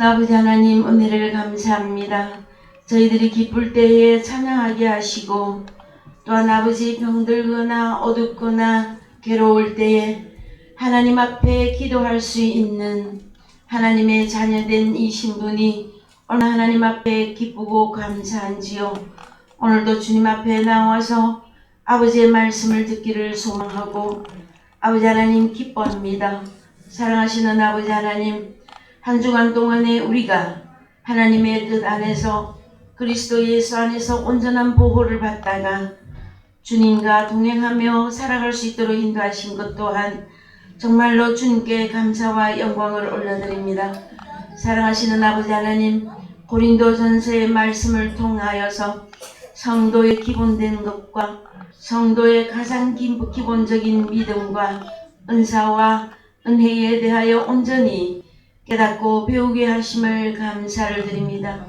아버지 하나님, 은혜를 감사합니다. 저희들이 기쁠 때에 찬양하게 하시고, 또한 아버지 병들거나 어둡거나 괴로울 때에 하나님 앞에 기도할 수 있는 하나님의 자녀된 이 신분이 얼마나 하나님 앞에 기쁘고 감사한지요. 오늘도 주님 앞에 나와서 아버지의 말씀을 듣기를 소망하고 아버지 하나님 기뻐합니다. 사랑하시는 아버지 하나님, 한 주간 동안에 우리가 하나님의 뜻 안에서 그리스도 예수 안에서 온전한 보호를 받다가 주님과 동행하며 살아갈 수 있도록 인도하신 것 또한 정말로 주님께 감사와 영광을 올려드립니다. 사랑하시는 아버지 하나님, 고린도전서의 말씀을 통하여서 성도의 기본된 것과 성도의 가장 기본적인 믿음과 은사와 은혜에 대하여 온전히 깨닫고 배우게 하심을 감사를 드립니다.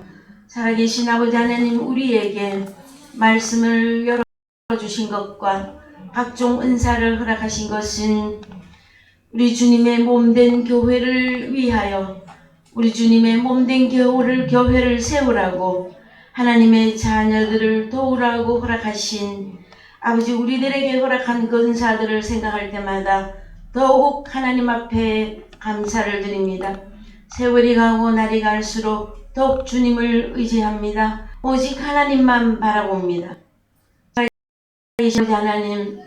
살아계신 아버지 하나님, 우리에게 말씀을 열어주신 것과 각종 은사를 허락하신 것은 우리 주님의 몸된 교회를 위하여 우리 주님의 몸된 교회를 세우라고 하나님의 자녀들을 도우라고 허락하신 아버지, 우리들에게 허락한 그 은사들을 생각할 때마다 더욱 하나님 앞에 감사를 드립니다. 세월이 가고 날이 갈수록 더욱 주님을 의지합니다. 오직 하나님만 바라봅니다. 하나님,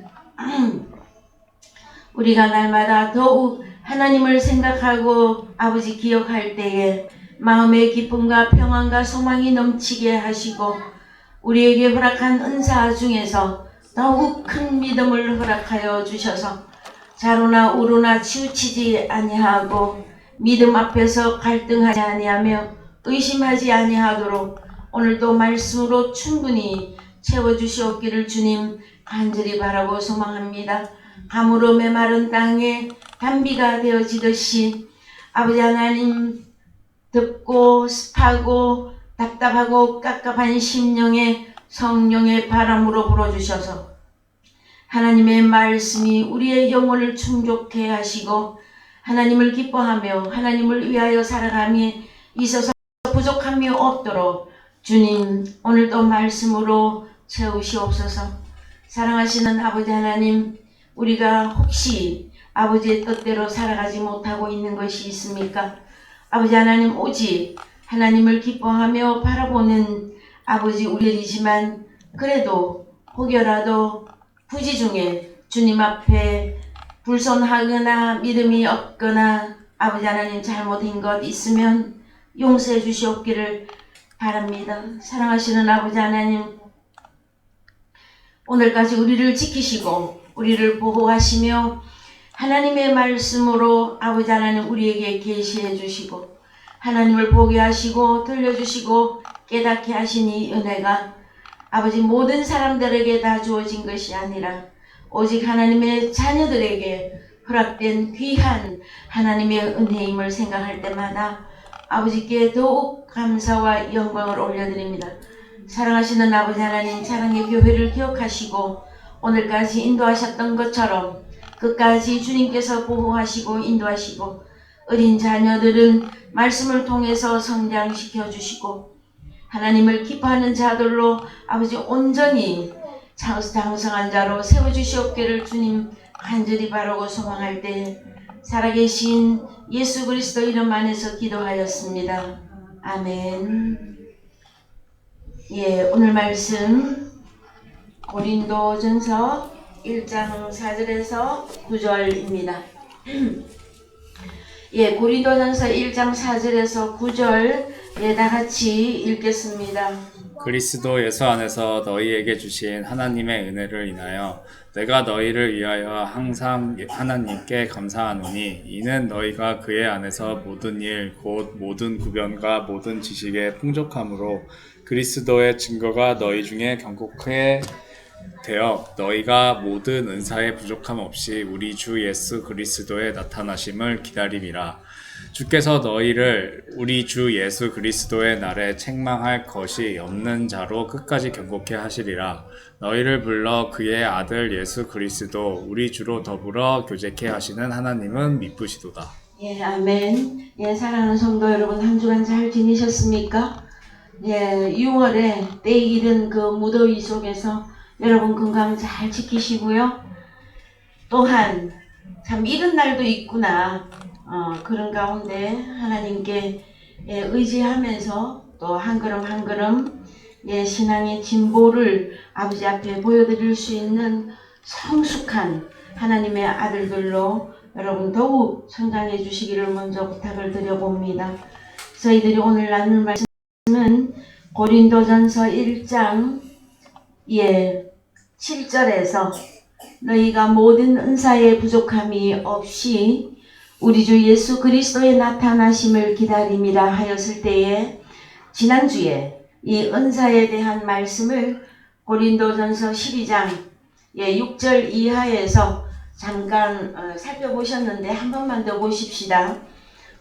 우리가 날마다 더욱 하나님을 생각하고 아버지 기억할 때에 마음의 기쁨과 평안과 소망이 넘치게 하시고 우리에게 허락한 은사 중에서 더욱 큰 믿음을 허락하여 주셔서 좌로나 우로나 치우치지 아니하고 믿음 앞에서 갈등하지 아니하며 의심하지 아니하도록 오늘도 말씀으로 충분히 채워주시옵기를 주님 간절히 바라고 소망합니다. 가물어 메마른 땅에 단비가 되어지듯이 아버지 하나님, 덥고 습하고 답답하고 깝깝한 심령에 성령의 바람으로 불어주셔서 하나님의 말씀이 우리의 영혼을 충족해 하시고 하나님을 기뻐하며 하나님을 위하여 살아감에 있어서 부족함이 없도록 주님 오늘도 말씀으로 채우시옵소서. 사랑하시는 아버지 하나님, 우리가 혹시 아버지의 뜻대로 살아가지 못하고 있는 것이 있습니까? 아버지 하나님, 오직 하나님을 기뻐하며 바라보는 아버지 우리들이지만 그래도 혹여라도 부지 중에 주님 앞에 불손하거나 믿음이 없거나 아버지 하나님 잘못된 것 있으면 용서해 주시옵기를 바랍니다. 사랑하시는 아버지 하나님, 오늘까지 우리를 지키시고 우리를 보호하시며 하나님의 말씀으로 아버지 하나님 우리에게 계시해 주시고 하나님을 보게 하시고 들려주시고 깨닫게 하신 이 은혜가 아버지 모든 사람들에게 다 주어진 것이 아니라 오직 하나님의 자녀들에게 허락된 귀한 하나님의 은혜임을 생각할 때마다 아버지께 더욱 감사와 영광을 올려드립니다. 사랑하시는 아버지 하나님, 사랑의 교회를 기억하시고 오늘까지 인도하셨던 것처럼 끝까지 주님께서 보호하시고 인도하시고 어린 자녀들은 말씀을 통해서 성장시켜 주시고 하나님을 기뻐하는 자들로 아버지 온전히 장성한 자로 세워주시옵기를 주님 간절히 바라고 소망할 때 살아계신 예수 그리스도 이름 안에서 기도하였습니다. 아멘. 예, 오늘 말씀 고린도전서 1장 4절에서 9절입니다. 예, 고린도전서 1장 4절에서 9절 다같이 읽겠습니다. 그리스도 예수 안에서 너희에게 주신 하나님의 은혜를 인하여 내가 너희를 위하여 항상 하나님께 감사하노니 이는 너희가 그의 안에서 모든 일 곧 모든 구변과 모든 지식의 풍족함으로 그리스도의 증거가 너희 중에 경고케 되어 너희가 모든 은사의 부족함 없이 우리 주 예수 그리스도의 나타나심을 기다림이라. 주께서 너희를 우리 주 예수 그리스도의 날에 책망할 것이 없는 자로 끝까지 경고케 하시리라. 너희를 불러 그의 아들 예수 그리스도 우리 주로 더불어 교제케 하시는 하나님은 미쁘시도다. 예, 아멘. 예, 사랑하는 성도 여러분, 한 주간 잘 지내셨습니까? 예, 6월에 때이른 그 무더위 속에서 여러분 건강 잘 지키시고요. 또한 참 이런 날도 있구나. 그런 가운데 하나님께 예, 의지하면서 또 한 걸음 한 걸음 예, 신앙의 진보를 아버지 앞에 보여드릴 수 있는 성숙한 하나님의 아들들로 여러분 더욱 성장해 주시기를 먼저 부탁을 드려봅니다. 저희들이 오늘 나눌 말씀은 고린도전서 1장 7절에서 너희가 모든 은사의 부족함이 없이 우리 주 예수 그리스도의 나타나심을 기다림이라 하였을 때에 지난주에 이 은사에 대한 말씀을 고린도전서 12장 6절 이하에서 잠깐 살펴보셨는데 한 번만 더 보십시다.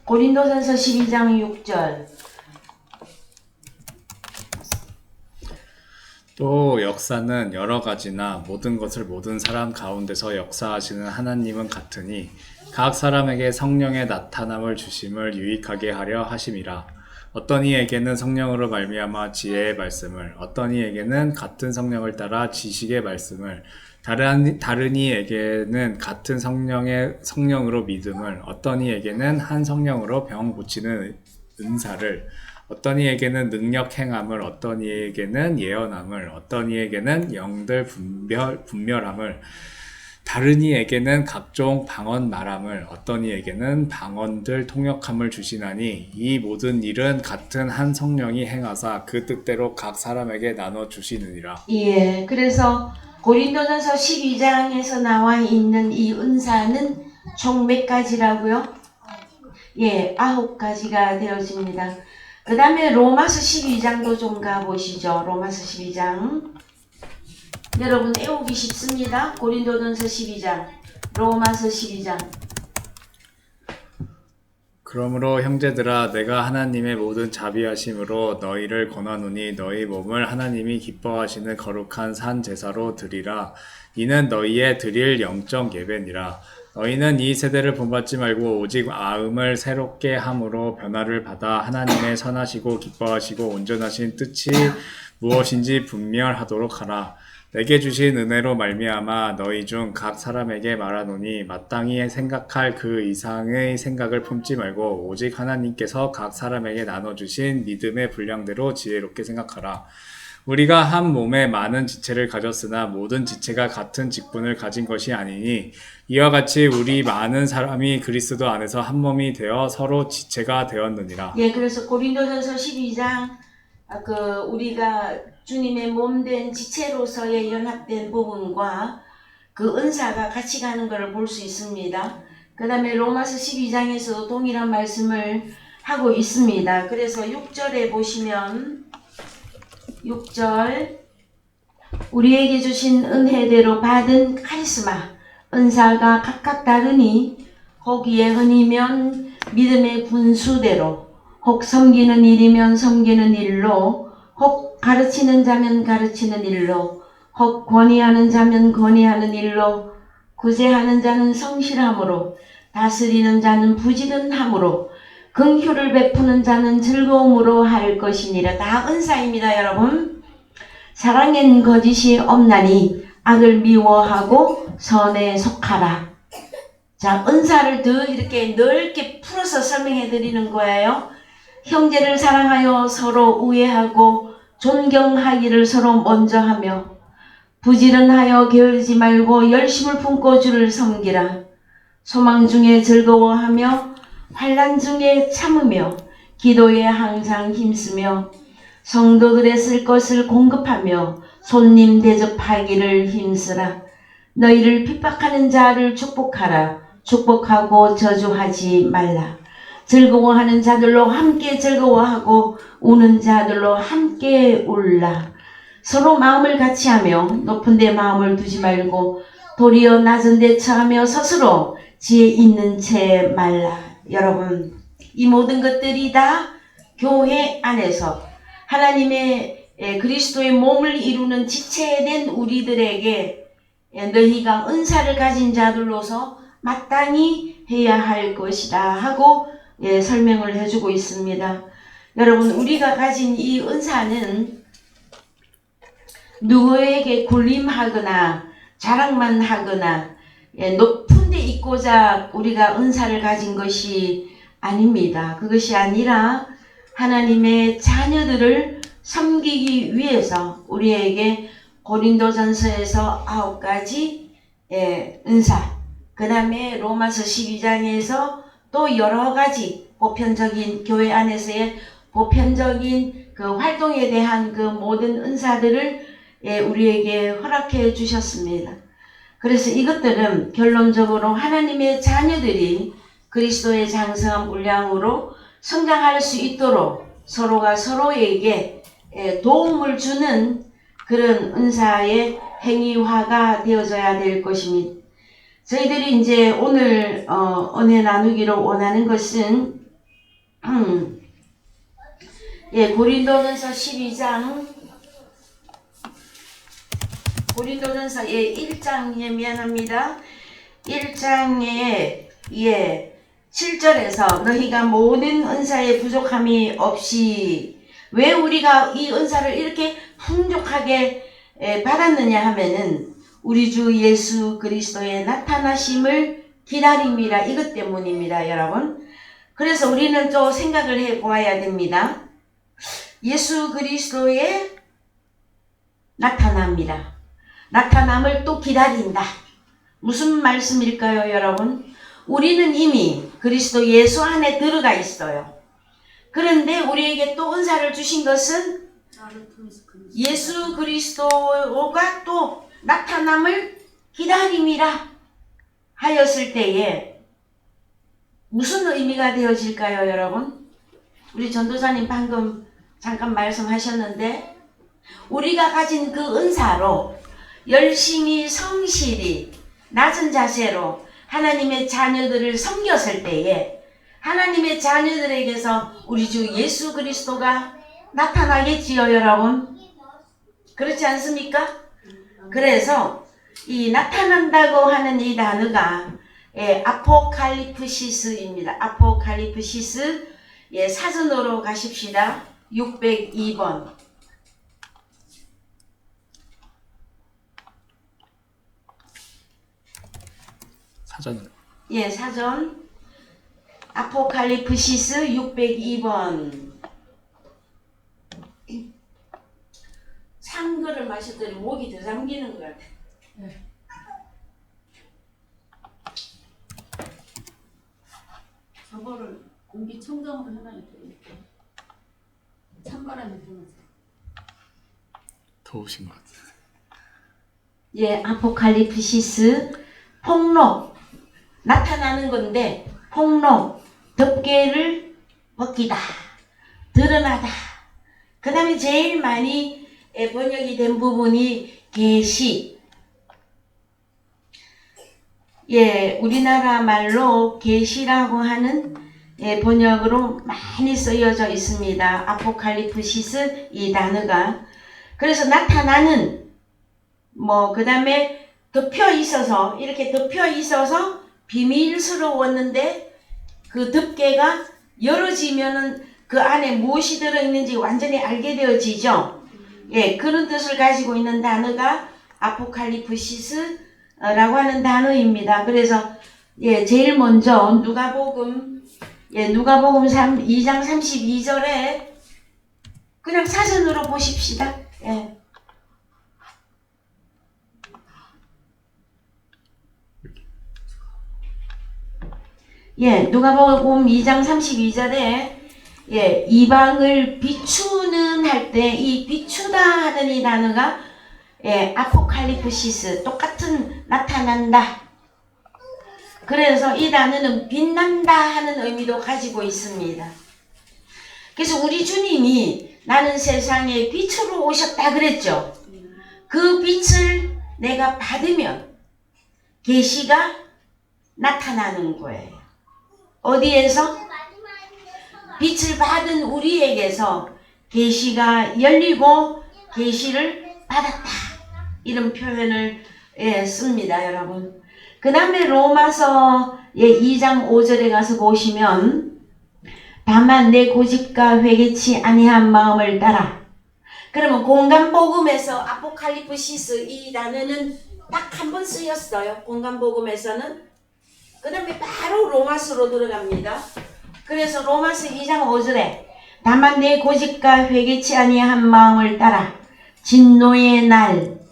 고린도전서 12장 6절. 또 역사는 여러 가지나 모든 것을 모든 사람 가운데서 역사하시는 하나님은 같으니 각 사람에게 성령의 나타남을 주심을 유익하게 하려 하심이라. 어떤 이에게는 성령으로 말미암아 지혜의 말씀을, 어떤 이에게는 같은 성령을 따라 지식의 말씀을, 다른 이에게는 같은 성령으로 믿음을, 어떤 이에게는 한 성령으로 병 고치는 은사를, 어떤 이에게는 능력 행함을, 어떤 이에게는 예언함을, 어떤 이에게는 영들 분별함을, 다른 이에게는 각종 방언 말함을, 어떤 이에게는 방언들 통역함을 주시나니 이 모든 일은 같은 한 성령이 행하사 그 뜻대로 각 사람에게 나눠 주시느니라. 예, 그래서 고린도전서 12장에서 나와 있는 이 은사는 총 몇 가지라고요? 9가지가 되어집니다. 그 다음에 로마서 12장도 좀 가보시죠. 로마서 12장. 여러분 외우기 쉽습니다. 고린도전서 12장, 로마서 12장. 그러므로 형제들아 내가 하나님의 모든 자비하심으로 너희를 권하노니 너희 몸을 하나님이 기뻐하시는 거룩한 산 제사로 드리라. 이는 너희의 드릴 영적 예배니라. 너희는 이 세대를 본받지 말고 오직 마음을 새롭게 함으로 변화를 받아 하나님의 선하시고 기뻐하시고 온전하신 뜻이 무엇인지 분별하도록 하라. 내게 주신 은혜로 말미암아 너희 중 각 사람에게 말하노니 마땅히 생각할 그 이상의 생각을 품지 말고 오직 하나님께서 각 사람에게 나눠주신 믿음의 분량대로 지혜롭게 생각하라. 우리가 한 몸에 많은 지체를 가졌으나 모든 지체가 같은 직분을 가진 것이 아니니 이와 같이 우리 많은 사람이 그리스도 안에서 한 몸이 되어 서로 지체가 되었느니라. 그래서 고린도전서 12장 우리가 주님의 몸된 지체로서의 연합된 부분과 그 은사가 같이 가는 것을 볼 수 있습니다. 그 다음에 로마서 12장에서도 동일한 말씀을 하고 있습니다. 그래서 6절에 보시면 6절 우리에게 주신 은혜대로 받은 카리스마 은사가 각각 다르니 거기에 흔히면 믿음의 분수대로 혹 섬기는 일이면 섬기는 일로 혹 가르치는 자면 가르치는 일로 혹 권위하는 자면 권위하는 일로 구제하는 자는 성실함으로 다스리는 자는 부지런함으로 긍휼을 베푸는 자는 즐거움으로 할 것이니라. 다 은사입니다, 여러분. 사랑엔 거짓이 없나니 악을 미워하고 선에 속하라. 자, 은사를 더 이렇게 넓게 풀어서 설명해 드리는 거예요. 형제를 사랑하여 서로 우애하고 존경하기를 서로 먼저 하며 부지런하여 게으르지 말고 열심을 품고 주를 섬기라. 소망 중에 즐거워하며 환난 중에 참으며 기도에 항상 힘쓰며 성도들의 쓸 것을 공급하며 손님 대접하기를 힘쓰라. 너희를 핍박하는 자를 축복하라. 축복하고 저주하지 말라. 즐거워하는 자들로 함께 즐거워하고 우는 자들로 함께 울라. 서로 마음을 같이 하며 높은 데 마음을 두지 말고 도리어 낮은 데 처하며 스스로 지혜 있는 채 말라. 여러분, 이 모든 것들이 다 교회 안에서 하나님의 그리스도의 몸을 이루는 지체된 우리들에게 너희가 은사를 가진 자들로서 마땅히 해야 할 것이다 하고 설명을 해주고 있습니다. 여러분, 우리가 가진 이 은사는 누구에게 군림하거나 자랑만 하거나 높은 데 있고자 우리가 은사를 가진 것이 아닙니다. 그것이 아니라 하나님의 자녀들을 섬기기 위해서 우리에게 고린도전서에서 9가지 은사, 그 다음에 로마서 12장에서 또 여러 가지 보편적인 교회 안에서의 보편적인 그 활동에 대한 그 모든 은사들을 우리에게 허락해 주셨습니다. 그래서 이것들은 결론적으로 하나님의 자녀들이 그리스도의 장성한 분량으로 성장할 수 있도록 서로가 서로에게 도움을 주는 그런 은사의 행위화가 되어져야 될 것입니다. 저희들이 이제 오늘 은혜 나누기로 원하는 것은 고린도전서 12장 고린도전서 1장에 미안합니다. 1장에 7절에서 너희가 모든 은사의 부족함이 없이 왜 우리가 이 은사를 이렇게 풍족하게 받았느냐 하면은 우리 주 예수 그리스도의 나타나심을 기다림이라 이것 때문입니다, 여러분. 그래서 우리는 또 생각을 해 보아야 됩니다. 예수 그리스도의 나타납니다. 나타남을 또 기다린다. 무슨 말씀일까요, 여러분? 우리는 이미 그리스도 예수 안에 들어가 있어요. 그런데 우리에게 또 은사를 주신 것은 예수 그리스도가 또 나타남을 기다림이라 하였을 때에 무슨 의미가 되어질까요, 여러분? 우리 전도사님 방금 잠깐 말씀하셨는데 우리가 가진 그 은사로 열심히 성실히 낮은 자세로 하나님의 자녀들을 섬겼을 때에 하나님의 자녀들에게서 우리 주 예수 그리스도가 나타나겠지요, 여러분? 그렇지 않습니까? 그래서 이 나타난다고 하는 이 단어가 아포칼리프시스입니다. 아포칼리프시스. 사전으로 가십시다. 602번. 사전으로. 사전. 아포칼리프시스 602번. 찬거를 마셨더니 목이 더 잠기는 것 같아. 네. 저거를 공기청정을 해놔야 되겠다. 찬바람이 들어오죠. 더우신 것 같아요. 아포칼리프시스 폭로 나타나는 건데 폭로 덮개를 벗기다 드러나다. 그 다음에 제일 많이 번역이 된 부분이 계시. 우리나라 말로 계시라고 하는 번역으로 많이 쓰여져 있습니다. 아포칼리프시스 이 단어가. 그래서 나타나는 그 다음에 덮여 있어서 이렇게 덮여 있어서 비밀스러웠는데 그 덮개가 열어지면은 그 안에 무엇이 들어있는지 완전히 알게 되어지죠. 그런 뜻을 가지고 있는 단어가 아포칼리프시스라고 하는 단어입니다. 그래서 제일 먼저 누가복음 2장 32절에 그냥 사전으로 보십시다. 누가복음 2장 32절에 이방을 비추는 할 때 이 비추다 하는 이 단어가 아포칼리프시스 똑같은 나타난다. 그래서 이 단어는 빛난다 하는 의미도 가지고 있습니다. 그래서 우리 주님이 나는 세상에 빛으로 오셨다 그랬죠. 그 빛을 내가 받으면 계시가 나타나는 거예요. 어디에서? 빛을 받은 우리에게서 계시가 열리고 계시를 받았다. 이런 표현을 씁니다, 여러분. 그 다음에 로마서의 2장 5절에 가서 보시면 다만 내 고집과 회개치 아니한 마음을 따라. 그러면 공간복음에서 아포칼리프시스 이 단어는 딱 한 번 쓰였어요. 공간복음에서는. 그 다음에 바로 로마서로 들어갑니다. 그래서 로마서 2장 5절에 다만 내 고집과 회개치 아니한 마음을 따라 진노의 날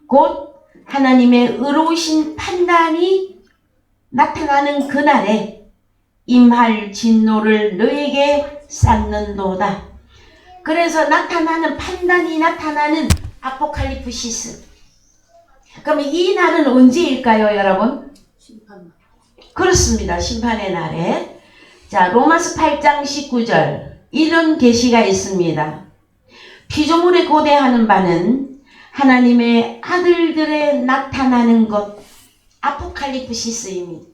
곧 하나님의 의로우신 판단이 나타나는 그날에 임할 진노를 너에게 쌓는도다. 그래서 나타나는 판단이 나타나는 아포칼리프시스. 그럼 이 날은 언제일까요, 여러분? 심판. 그렇습니다. 심판의 날에. 자, 로마서 8장 19절 이런 계시가 있습니다. 피조물에 고대하는 바는 하나님의 아들들의 나타나는 것, 아포칼리프시스입니다.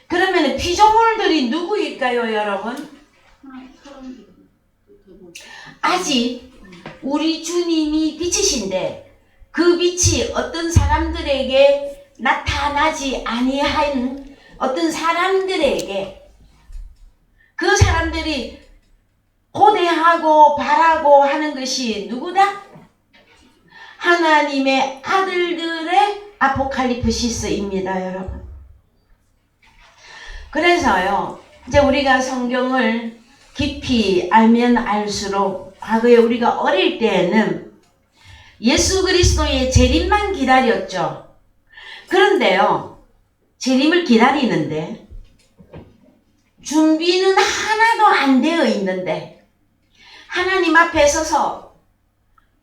그러면 피조물들이 누구일까요, 여러분? 아직 우리 주님이 빛이신데 그 빛이 어떤 사람들에게 나타나지 아니한 어떤 사람들에게 그 사람들이 고대하고 바라고 하는 것이 누구다? 하나님의 아들들의 아포칼리프시스입니다, 여러분. 그래서요, 이제 우리가 성경을 깊이 알면 알수록 과거에 우리가 어릴 때에는 예수 그리스도의 재림만 기다렸죠. 그런데요, 재림을 기다리는데 준비는 하나도 안 되어 있는데 하나님 앞에 서서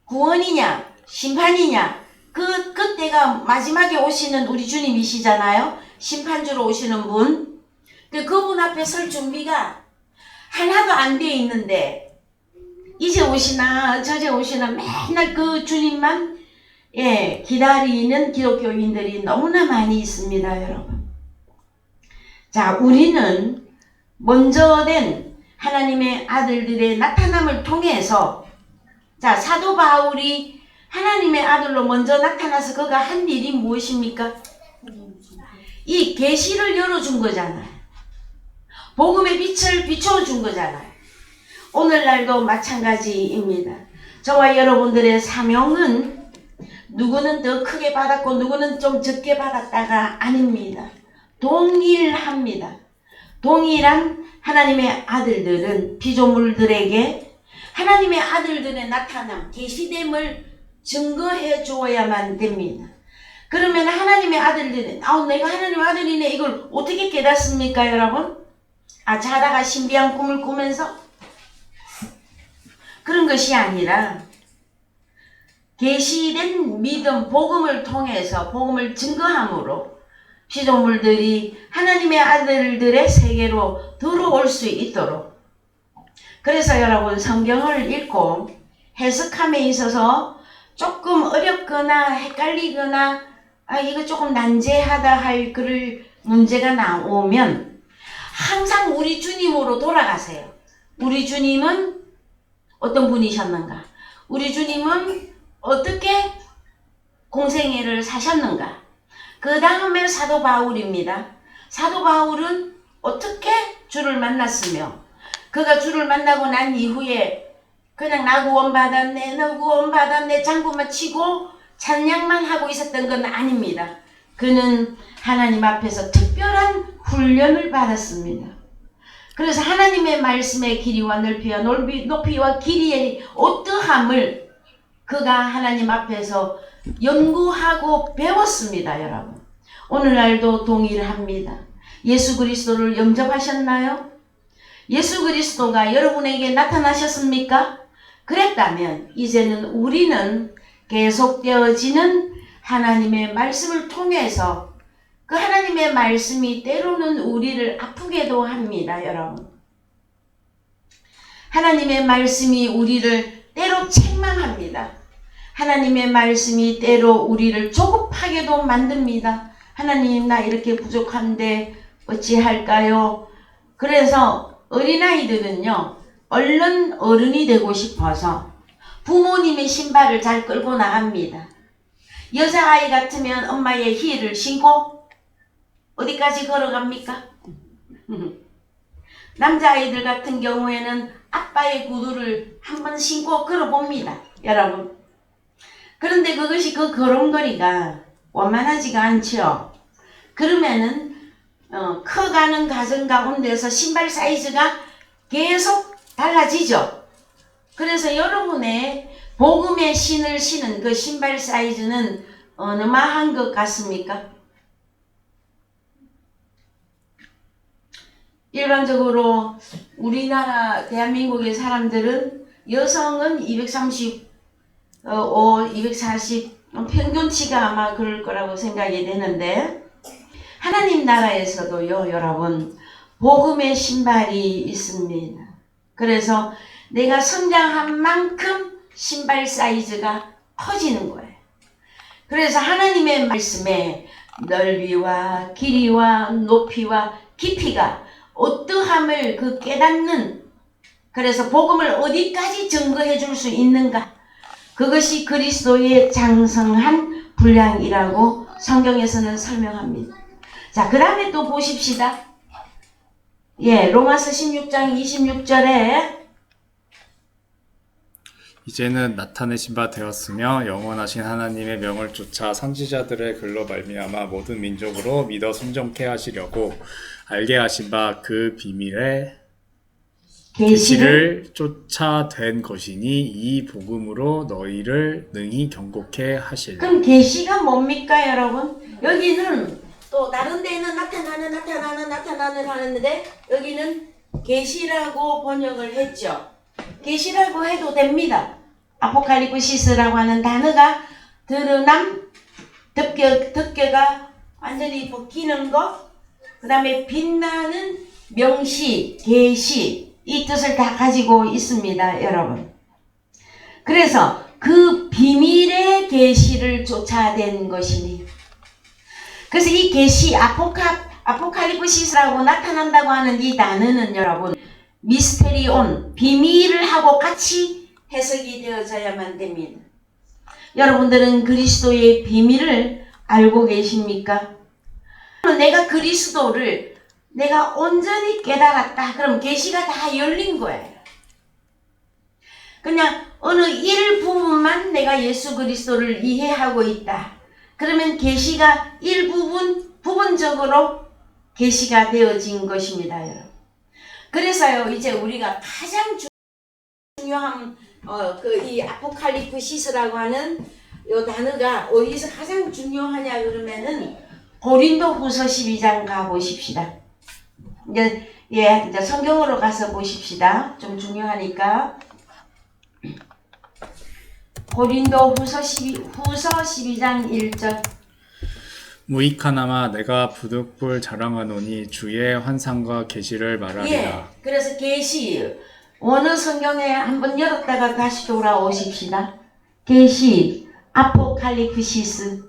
구원이냐 심판이냐 그때가 마지막에 오시는 우리 주님이시잖아요. 심판주로 오시는 분. 그분 앞에 설 준비가 하나도 안 되어 있는데 이제 오시나 저제 오시나 맨날 그 주님만 기다리는 기독교인들이 너무나 많이 있습니다, 여러분. 자, 우리는 먼저 된 하나님의 아들들의 나타남을 통해서 자, 사도 바울이 하나님의 아들로 먼저 나타나서 그가 한 일이 무엇입니까? 이 계시를 열어준 거잖아요. 복음의 빛을 비춰준 거잖아요. 오늘날도 마찬가지입니다. 저와 여러분들의 사명은 누구는 더 크게 받았고 누구는 좀 적게 받았다가 아닙니다. 동일합니다. 동일한 하나님의 아들들은 피조물들에게 하나님의 아들들의 나타남, 계시됨을 증거해 주어야만 됩니다. 그러면 하나님의 아들들은 내가 하나님의 아들이네 이걸 어떻게 깨닫습니까, 여러분? 자다가 신비한 꿈을 꾸면서? 그런 것이 아니라 계시된 믿음, 복음을 통해서 복음을 증거함으로 피조물들이 하나님의 아들들의 세계로 들어올 수 있도록. 그래서 여러분 성경을 읽고 해석함에 있어서 조금 어렵거나 헷갈리거나 이거 조금 난제하다 할 그럴 문제가 나오면 항상 우리 주님으로 돌아가세요. 우리 주님은 어떤 분이셨는가? 우리 주님은 어떻게 공생애를 사셨는가? 그 다음에 사도 바울입니다. 사도 바울은 어떻게 주를 만났으며 그가 주를 만나고 난 이후에 그냥 나 구원받았네, 너 구원받았네 장구만 치고 찬양만 하고 있었던 건 아닙니다. 그는 하나님 앞에서 특별한 훈련을 받았습니다. 그래서 하나님의 말씀의 길이와 넓이와 높이와 길이의 어떠함을 그가 하나님 앞에서 연구하고 배웠습니다, 여러분. 오늘날도 동일합니다. 예수 그리스도를 영접하셨나요? 예수 그리스도가 여러분에게 나타나셨습니까? 그랬다면 이제는 우리는 계속되어지는 하나님의 말씀을 통해서 그 하나님의 말씀이 때로는 우리를 아프게도 합니다, 여러분. 하나님의 말씀이 우리를 때로 책망합니다. 하나님의 말씀이 때로 우리를 조급하게도 만듭니다. 하나님, 나 이렇게 부족한데 어찌할까요? 그래서 어린아이들은요, 얼른 어른이 되고 싶어서 부모님의 신발을 잘 끌고 나갑니다. 여자아이 같으면 엄마의 힐을 신고 어디까지 걸어갑니까? 남자아이들 같은 경우에는 아빠의 구두를 한번 신고 걸어봅니다. 여러분. 그런데 그것이 그 걸음걸이가 원만하지가 않죠. 그러면은 커가는 과정 가운데서 신발 사이즈가 계속 달라지죠. 그래서 여러분의 복음의 신을 신은 그 신발 사이즈는 어느마한 것 같습니까? 일반적으로 우리나라 대한민국의 사람들은 여성은 235, 240 평균치가 아마 그럴 거라고 생각이 되는데 하나님 나라에서도요 여러분 복음의 신발이 있습니다. 그래서 내가 성장한 만큼 신발 사이즈가 커지는 거예요. 그래서 하나님의 말씀에 넓이와 길이와 높이와 깊이가 어떠함을 그 깨닫는 그래서 복음을 어디까지 증거해 줄 수 있는가 그것이 그리스도의 장성한 분량이라고 성경에서는 설명합니다. 자, 그 다음에 또 보십시다. 예, 로마서 16장 26절에 이제는 나타내신 바 되었으며 영원하신 하나님의 명을 쫓아 선지자들의 글로 말미암아 모든 민족으로 믿어 순종케 하시려고 알게 하신 바 그 비밀의 계시를 쫓아 된 것이니 이 복음으로 너희를 능히 경고케 하시리라. 그럼 계시가 뭡니까 여러분? 여기는 또 다른 데는 나타나는 하는데 여기는 계시라고 번역을 했죠. 계시라고 해도 됩니다. 아포칼리프시스라고 하는 단어가 드러남, 덮개가 완전히 벗기는 것, 그 다음에 빛나는 명시, 계시 이 뜻을 다 가지고 있습니다. 여러분. 그래서 그 비밀의 계시를 쫓아낸 것이니 그래서 이 계시 아포칼리프시스라고 나타난다고 하는 이 단어는 여러분 미스테리온 비밀을 하고 같이 해석이 되어져야만 됩니다. 여러분들은 그리스도의 비밀을 알고 계십니까? 내가 그리스도를 내가 온전히 깨달았다. 그럼 계시가 다 열린 거예요. 그냥 어느 일부분만 내가 예수 그리스도를 이해하고 있다. 그러면 계시가 부분적으로 계시가 되어진 것입니다. 여러분. 그래서요 이제 우리가 가장 중요한 이 아포칼리프시스라고 하는 이 단어가 어디서 가장 중요하냐 그러면은 고린도후서 12장 가 보십시다. 이제 성경으로 가서 보십시다. 좀 중요하니까. 고린도후서 12장 1절. 무익하나마 내가 부득불 자랑하노니 주의 환상과 계시를 말하리라. 예, 그래서 계시 어느 성경에 한번 열었다가 다시 돌아오십시다. 계시, 아포칼리프시스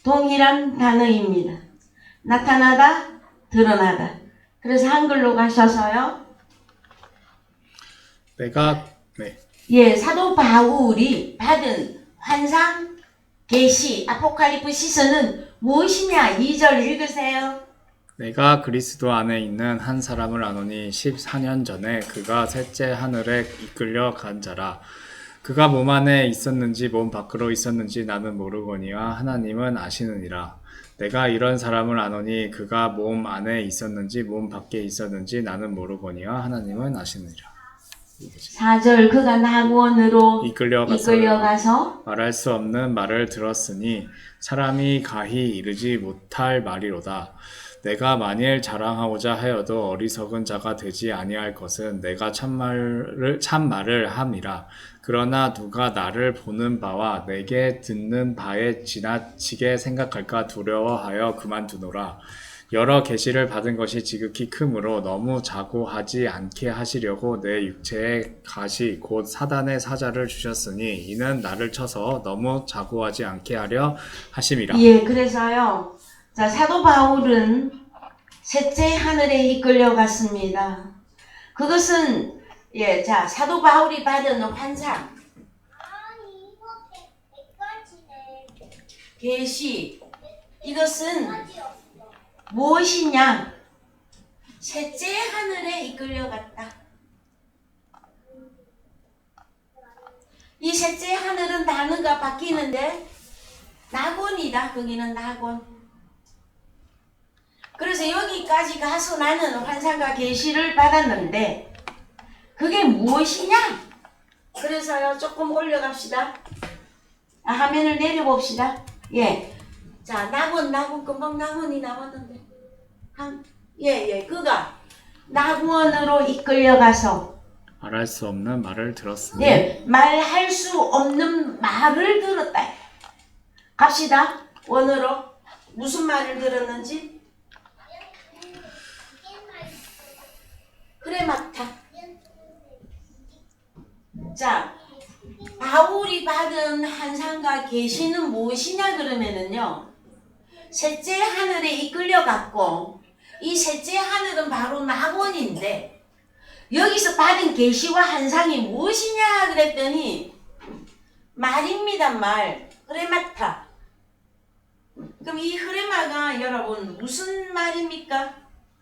동일한 단어입니다. 나타나다, 드러나다. 그래서 한글로 가셔서요. 사도 바울이 받은 환상, 계시, 아포칼리프시스는 무엇이냐? 2절 읽으세요. 내가 그리스도 안에 있는 한 사람을 아노니 14년 전에 그가 셋째 하늘에 이끌려 간 자라. 그가 몸 안에 있었는지 몸 밖으로 있었는지 나는 모르거니와 하나님은 아시느니라. 내가 이런 사람을 아노니 그가 몸 안에 있었는지 몸 밖에 있었는지 나는 모르거니와 하나님은 아시느니라. 4절 그가 낙원으로 이끌려가서 말할 수 없는 말을 들었으니 사람이 가히 이르지 못할 말이로다. 내가 만일 자랑하고자 하여도 어리석은 자가 되지 아니할 것은 내가 참말을 함이라. 그러나 누가 나를 보는 바와 내게 듣는 바에 지나치게 생각할까 두려워하여 그만두노라. 여러 계시를 받은 것이 지극히 크므로 너무 자고하지 않게 하시려고 내 육체의 가시 곧 사단의 사자를 주셨으니 이는 나를 쳐서 너무 자고하지 않게 하려 하심이라. 예, 그래서요. 자, 사도 바울은 셋째 하늘에 이끌려갔습니다. 그것은 사도 바울이 받은 환상, 계시 이것은 무엇이냐? 셋째 하늘에 이끌려갔다. 이 셋째 하늘은 단어가 바뀌는데 낙원이다. 거기는 낙원. 그래서 여기까지 가서 나는 환상과 계시를 받았는데 그게 무엇이냐? 그래서요 조금 올려갑시다. 화면을 내려봅시다. 예. 자, 낙원 금방 낙원이 나왔는데 그가 낙원으로 이끌려가서 말할 수 없는 말을 들었으니 네, 말할 수 없는 말을 들었다. 갑시다. 원어로 무슨 말을 들었는지. 크레마타. 자, 바울이 받은 환상과 계시는 무엇이냐 그러면은요, 셋째 하늘에 이끌려갔고 이 셋째 하늘은 바로 낙원인데 여기서 받은 계시와 환상이 무엇이냐 그랬더니 말입니다. 말. 흐레마타. 그럼 이 흐레마가 여러분 무슨 말입니까?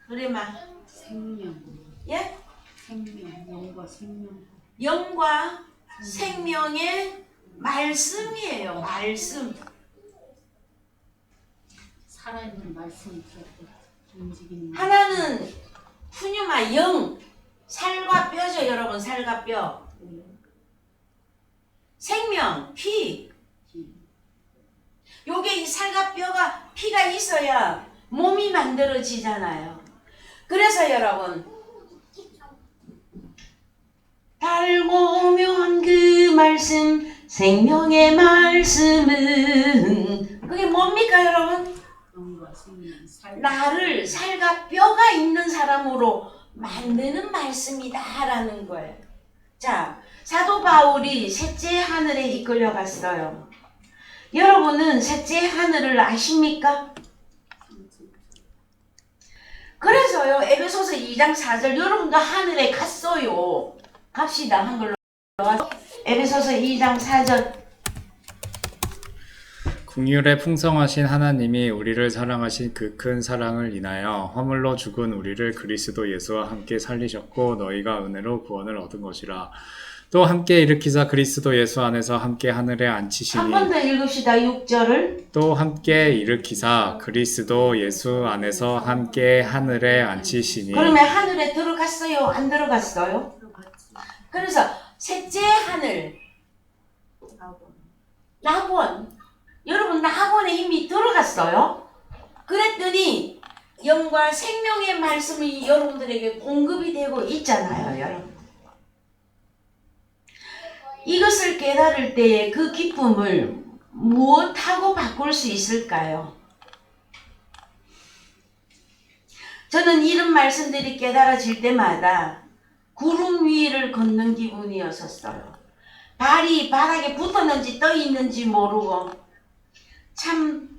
흐레마. 생명. 예? 생명. 영과 생명. 영과 생명의 말씀이에요. 말씀. 살아있는 말씀이 움직이는. 하나는 푸뉴마 영. 살과 뼈죠, 여러분. 살과 뼈. 생명, 피. 요게 이 살과 뼈가 피가 있어야 몸이 만들어지잖아요. 그래서 여러분, 달고 오면 그 말씀, 생명의 말씀은 그게 뭡니까, 여러분? 영과 생명. 나를 살과 뼈가 있는 사람으로 만드는 말씀이다라는 거예요. 자, 사도 바울이 셋째 하늘에 이끌려 갔어요. 여러분은 셋째 하늘을 아십니까? 그래서요, 에베소서 2장 4절 여러분도 하늘에 갔어요. 갑시다. 한글로. 에베소서 2장 4절. 긍휼에 풍성하신 하나님이 우리를 사랑하신 그 큰 사랑을 인하여 허물로 죽은 우리를 그리스도 예수와 함께 살리셨고 너희가 은혜로 구원을 얻은 것이라. 또 함께 일으키사 그리스도 예수 안에서 함께 하늘에 한 앉히시니 번 더 읽읍시다. 6절을. 또 함께 일으키사 그리스도 예수 안에서 함께 하늘에 앉히시니. 그러면 하늘에 들어갔어요? 안 들어갔어요? 그래서 셋째 하늘. 낙원. 여러분 낙원에 이미 들어갔어요. 그랬더니 영과 생명의 말씀이 여러분들에게 공급이 되고 있잖아요. 여러분. 이것을 깨달을 때에 그 기쁨을 무엇하고 바꿀 수 있을까요? 저는 이런 말씀들이 깨달아질 때마다 구름 위를 걷는 기분이었었어요. 발이 바닥에 붙었는지 떠 있는지 모르고 참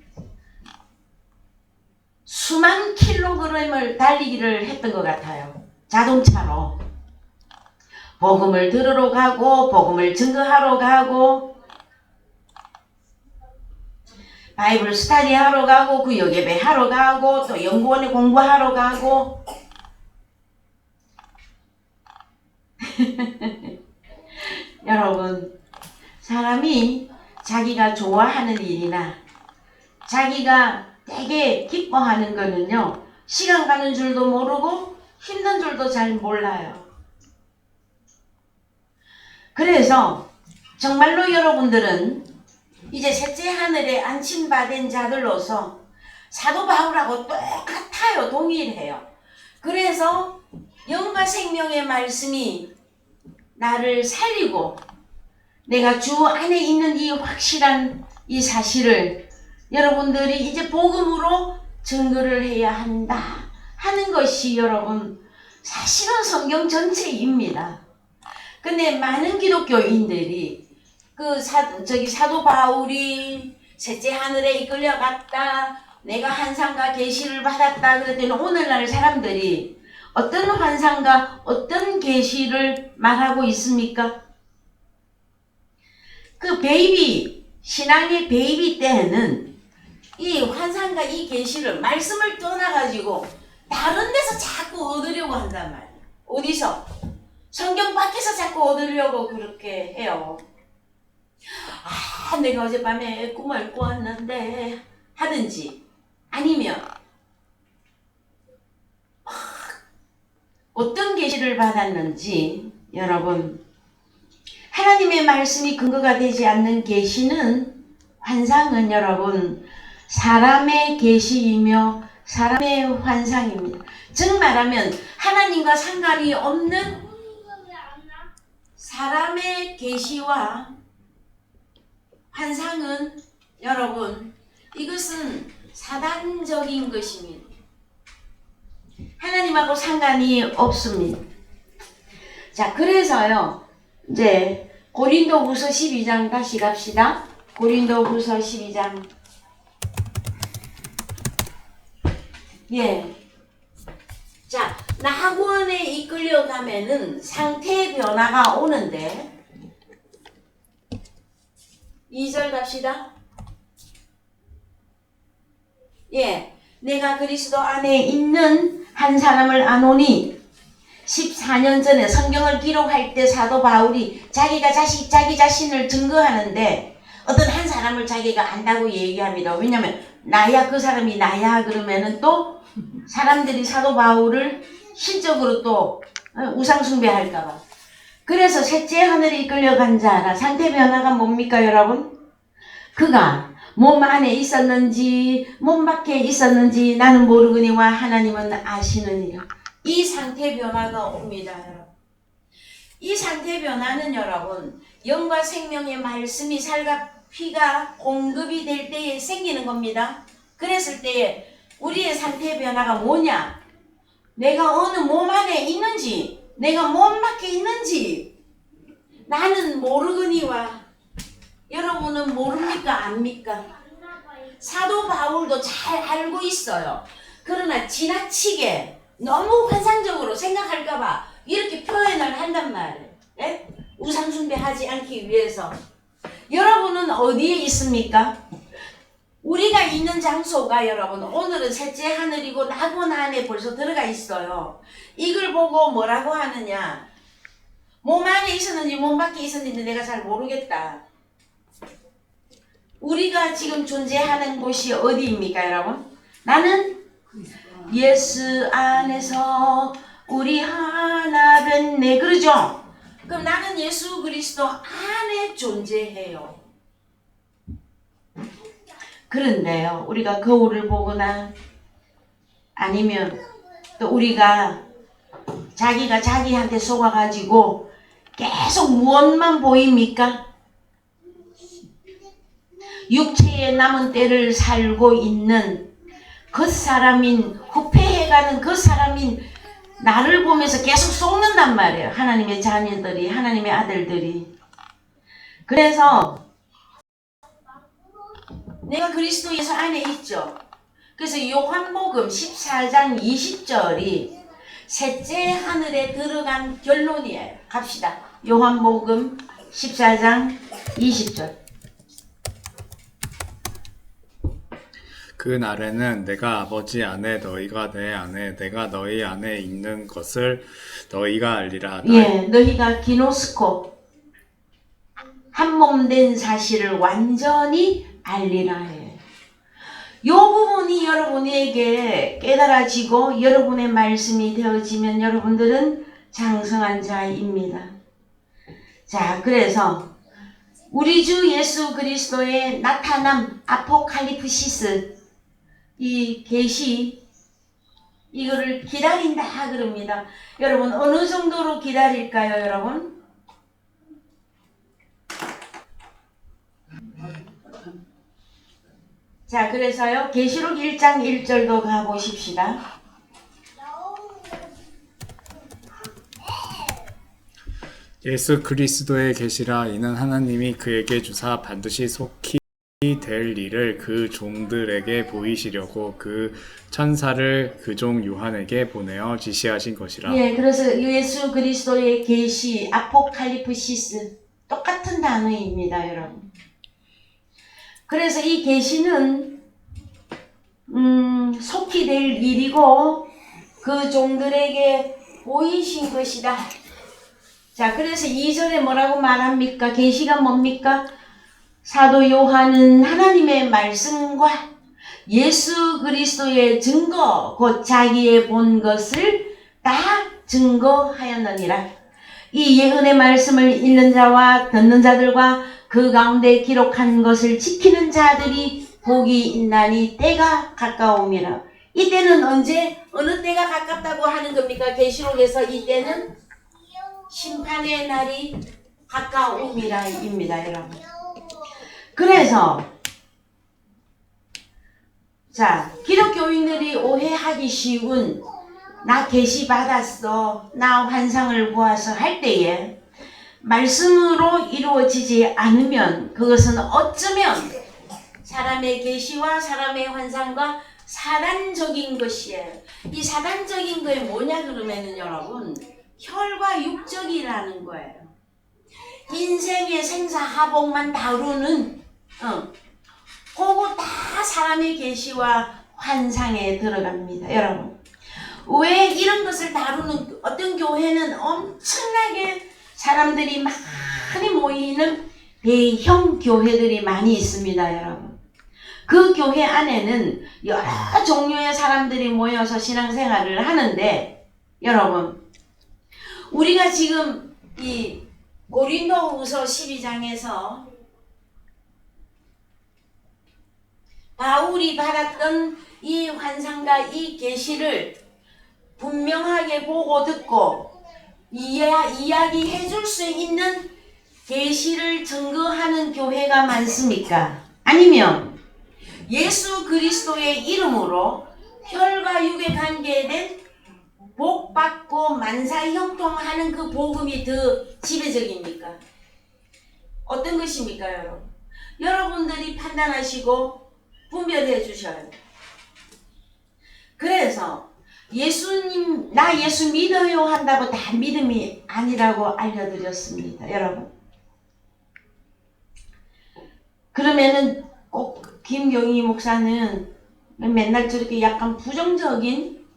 수만 킬로그램을 달리기를 했던 것 같아요. 자동차로. 복음을 들으러 가고 복음을 증거하러 가고 바이블 스터디 하러 가고 구역 예배 하러 가고 또 연구원에 공부하러 가고 여러분, 사람이 자기가 좋아하는 일이나 자기가 되게 기뻐하는 거는요, 시간 가는 줄도 모르고 힘든 줄도 잘 몰라요. 그래서 정말로 여러분들은 이제 셋째 하늘에 안침받은 자들로서 사도 바울하고 똑같아요. 동일해요. 그래서 영과 생명의 말씀이 나를 살리고 내가 주 안에 있는 이 확실한 이 사실을 여러분들이 이제 복음으로 증거를 해야 한다 하는 것이 여러분 사실은 성경 전체입니다. 근데 많은 기독교인들이 사도 바울이 셋째 하늘에 이끌려갔다, 내가 환상과 계시를 받았다 그랬더니 오늘날 사람들이 어떤 환상과 어떤 계시를 말하고 있습니까? 그 베이비, 신앙의 베이비 때는 이 환상과 이 계시를 말씀을 떠나가지고 다른 데서 자꾸 얻으려고 한단 말이에요. 어디서? 성경 밖에서 자꾸 얻으려고 그렇게 해요. 아, 내가 어젯밤에 꿈을 꾸었는데 하든지 아니면 어떤 계시를 받았는지 여러분, 하나님의 말씀이 근거가 되지 않는 계시는, 환상은 여러분 사람의 계시이며 사람의 환상입니다. 즉 말하면 하나님과 상관이 없는 사람의 계시와 환상은 여러분, 이것은 사단적인 것입니다. 하나님하고 상관이 없습니다. 자, 그래서요, 이제 고린도후서 12장 다시 갑시다. 고린도후서 12장. 예. 자, 낙원에 이끌려가면은 상태 변화가 오는데, 2절 갑시다. 예. 내가 그리스도 안에 있는 한 사람을 아노니, 14년 전에 성경을 기록할 때 사도 바울이 자기 자신을 증거하는데 어떤 한 사람을 자기가 안다고 얘기합니다. 왜냐면 나야, 그 사람이 나야 그러면은 또 사람들이 사도 바울을 실적으로 또 우상숭배할까봐. 그래서 셋째 하늘에 이끌려간 자라. 상태 변화가 뭡니까 여러분? 그가 몸 안에 있었는지 몸 밖에 있었는지 나는 모르거니와 하나님은 아시느니라. 이 상태 변화가 옵니다. 여러분. 이 상태 변화는 여러분, 영과 생명의 말씀이 살과 피가 공급이 될 때에 생기는 겁니다. 그랬을 때에 우리의 상태 변화가 뭐냐? 내가 어느 몸 안에 있는지, 내가 몸 밖에 있는지 나는 모르거니와. 여러분은 모릅니까? 압니까? 사도 바울도 잘 알고 있어요. 그러나 지나치게 너무 환상적으로 생각할까봐 이렇게 표현을 한단 말이에요. 예? 우상숭배하지 않기 위해서. 여러분은 어디에 있습니까? 우리가 있는 장소가 여러분, 오늘은 셋째 하늘이고 낙원 안에 벌써 들어가 있어요. 이걸 보고 뭐라고 하느냐? 몸 안에 있었는지 몸 밖에 있었는지 내가 잘 모르겠다. 우리가 지금 존재하는 곳이 어디입니까 여러분? 나는 예수 안에서 우리 하나 됐네, 그러죠? 그럼 나는 예수 그리스도 안에 존재해요. 그런데요, 우리가 거울을 보거나 아니면 또 우리가 자기가 자기한테 속아가지고 계속 무엇만 보입니까? 육체의 남은 때를 살고 있는 그 사람인, 후패해가는 그 사람인 나를 보면서 계속 속는단 말이에요. 하나님의 자녀들이, 하나님의 아들들이. 그래서 내가 그리스도 예수 안에 있죠. 그래서 요한복음 14장 20절이 셋째 하늘에 들어간 결론이에요. 갑시다. 요한복음 14장 20절. 그 날에는 내가 아버지 안에 너희가 내 안에 내가 너희 안에 있는 것을 너희가 알리라. 예, 너희가 기노스코 한 몸 된 사실을 완전히 알리라 해. 요 부분이 여러분에게 깨달아지고 여러분의 말씀이 되어지면 여러분들은 장성한 자입니다. 자, 그래서 우리 주 예수 그리스도의 나타남, 아포칼리프시스, 이 계시, 이거를 기다린다 그럽니다. 여러분 어느 정도로 기다릴까요 여러분? 자, 그래서요 계시록 1장 1절도 가보십시다. 예수 그리스도의 계시라. 이는 하나님이 그에게 주사 반드시 속히 될 일을 그 종들에게 보이시려고 그 천사를 그 종 요한에게 보내어 지시하신 것이라. 예, 그래서 예수 그리스도의 계시, 아포칼리프시스, 똑같은 단어입니다 여러분. 그래서 이 계시는 속히 될 일이고 그 종들에게 보이신 것이다. 자, 그래서 2절에 뭐라고 말합니까? 계시가 뭡니까? 사도 요한은 하나님의 말씀과 예수 그리스도의 증거, 곧 자기의 본 것을 다 증거하였느니라. 이 예언의 말씀을 읽는 자와 듣는 자들과 그 가운데 기록한 것을 지키는 자들이 복이 있나니 때가 가까움이라. 이때는 언제, 어느 때가 가깝다고 하는 겁니까? 계시록에서 이때는 심판의 날이 가까움이라 입니다, 여러분. 그래서 자, 기독교인들이 오해하기 쉬운 나 계시 받았어, 나 환상을 보아서 할 때에 말씀으로 이루어지지 않으면 그것은 어쩌면 사람의 계시와 사람의 환상과 사단적인 것이에요. 이 사단적인 거에 뭐냐 그러면은 여러분, 혈과 육적이라는 거예요. 인생의 생사하복만 다루는 그거 다 사람의 계시와 환상에 들어갑니다. 여러분, 왜 이런 것을 다루는, 어떤 교회는 엄청나게 사람들이 많이 모이는 대형 교회들이 많이 있습니다. 여러분, 그 교회 안에는 여러 종류의 사람들이 모여서 신앙생활을 하는데, 여러분, 우리가 지금 이 고린도후서 12장에서 바울이 받았던 이 환상과 이 계시를 분명하게 보고 듣고 이야기해 줄 수 있는 계시를 증거하는 교회가 많습니까? 아니면 예수 그리스도의 이름으로 혈과 육에 관계된 복받고 만사형통하는 그 복음이 더 지배적입니까? 어떤 것입니까, 여러분? 여러분들이 판단하시고 분별해 주셔요. 그래서 예수님, 나 예수 믿어요 한다고 다 믿음이 아니라고 알려드렸습니다, 여러분. 그러면은 꼭 김경희 목사는 맨날 저렇게 약간 부정적인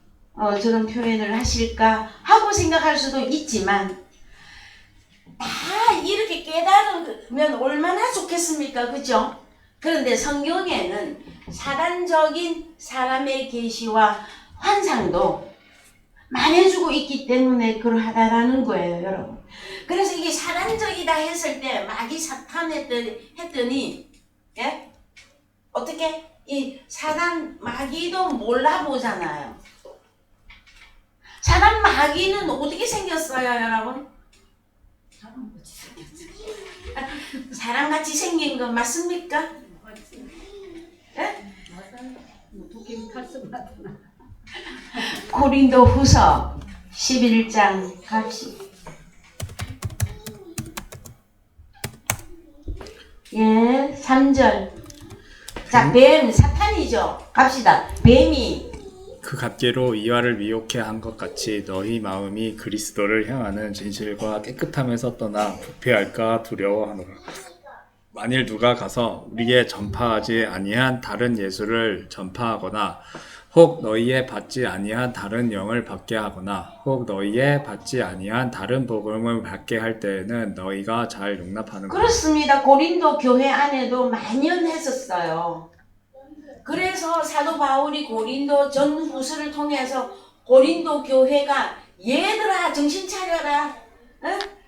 저런 표현을 하실까 하고 생각할 수도 있지만, 다 이렇게 깨달으면 얼마나 좋겠습니까? 그죠? 그런데 성경에는 사단적인 사람의 계시와 환상도 말해주고 있기 때문에 그러하다라는 거예요, 여러분. 그래서 이게 사단적이다 했을 때 마귀 사탄 했더니 예? 어떻게? 이 사단 마귀도 몰라보잖아요. 사단 마귀는 어떻게 생겼어요, 여러분? 사람같이 생겼죠. 사람같이 생긴 거 맞습니까? 예? 맞아요. 뭐 도깨비 탈수 같구나. 고린도 후서 11장 갑시다. 예, 3절. 자, 뱀, 사탄이죠. 갑시다. 뱀이 그 갓계로 이와를 미혹해 한 것 같이 너희 마음이 그리스도를 향하는 진실과 깨끗함에서 떠나 부패할까 두려워하노라. 만일 누가 가서 우리에게 전파하지 아니한 다른 예수를 전파하거나 혹 너희에 받지 아니한 다른 영을 받게 하거나 혹 너희에 받지 아니한 다른 복음을 받게 할 때에는 너희가 잘 용납하는 것이다. 그렇습니다. 고린도 교회 안에도 만연했었어요. 그래서 사도 바울이 고린도 전후서를 통해서 고린도 교회가 얘들아 정신 차려라.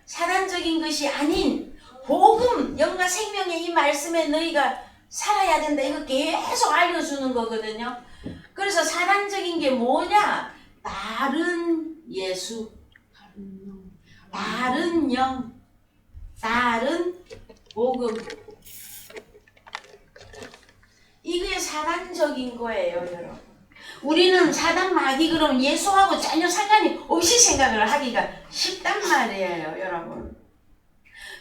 사단적인 것이 아닌 복음, 영과 생명의 이 말씀에 너희가 살아야 된다. 이거 계속 알려주는 거거든요. 그래서 사단적인 게 뭐냐? 다른 예수, 다른 영, 다른 복음. 이게 사단적인 거예요, 여러분. 우리는 사단 마귀 그럼 예수하고 전혀 상관이 없이 생각을 하기가 쉽단 말이에요, 여러분.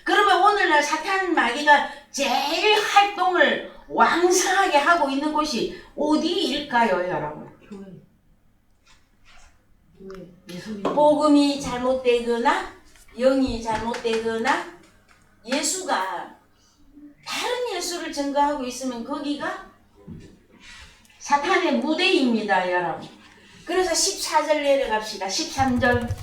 그러면 오늘날 사탄 마귀가 제일 활동을 왕성하게 하고 있는 곳이 어디일까요, 여러분? 교회. 예수님. 복음이 잘못되거나 영이 잘못되거나 예수가 다른 예수를 증거하고 있으면 거기가 사탄의 무대입니다, 여러분. 그래서 14절 내려갑시다. 13절.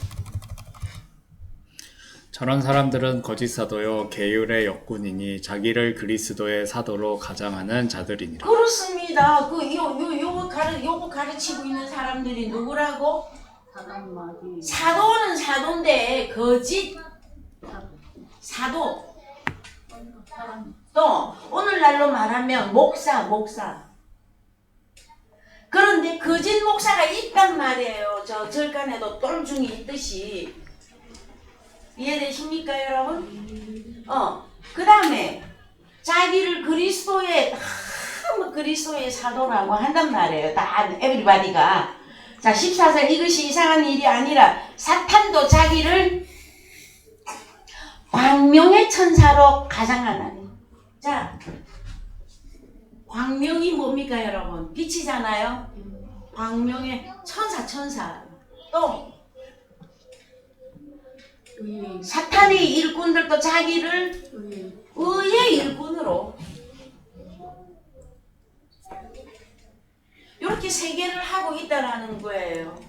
저런 사람들은 거짓 사도요 계율의 역군이니 자기를 그리스도의 사도로 가장하는 자들이니라. 그렇습니다. 요거 가르치고 있는 사람들이 누구라고? 사람마디 사도는 사도인데 거짓 사도. 사람 또 오늘날로 말하면 목사. 그런데 거짓 목사가 있단 말이에요. 저 절간에도 똘중이 있듯이. 이해되십니까, 여러분? 그 다음에 자기를 그리스도의 그리스도의 사도라고 한단 말이에요. 다 에브리바디가. 자, 14절. 이것이 이상한 일이 아니라 사탄도 자기를 광명의 천사로 가장하나니. 자, 광명이 뭡니까, 여러분? 빛이잖아요. 광명의 천사. 또 의 사탄의 일꾼들도 자기를 의 의의 일꾼으로 이렇게 세계를 하고 있다라는 거예요.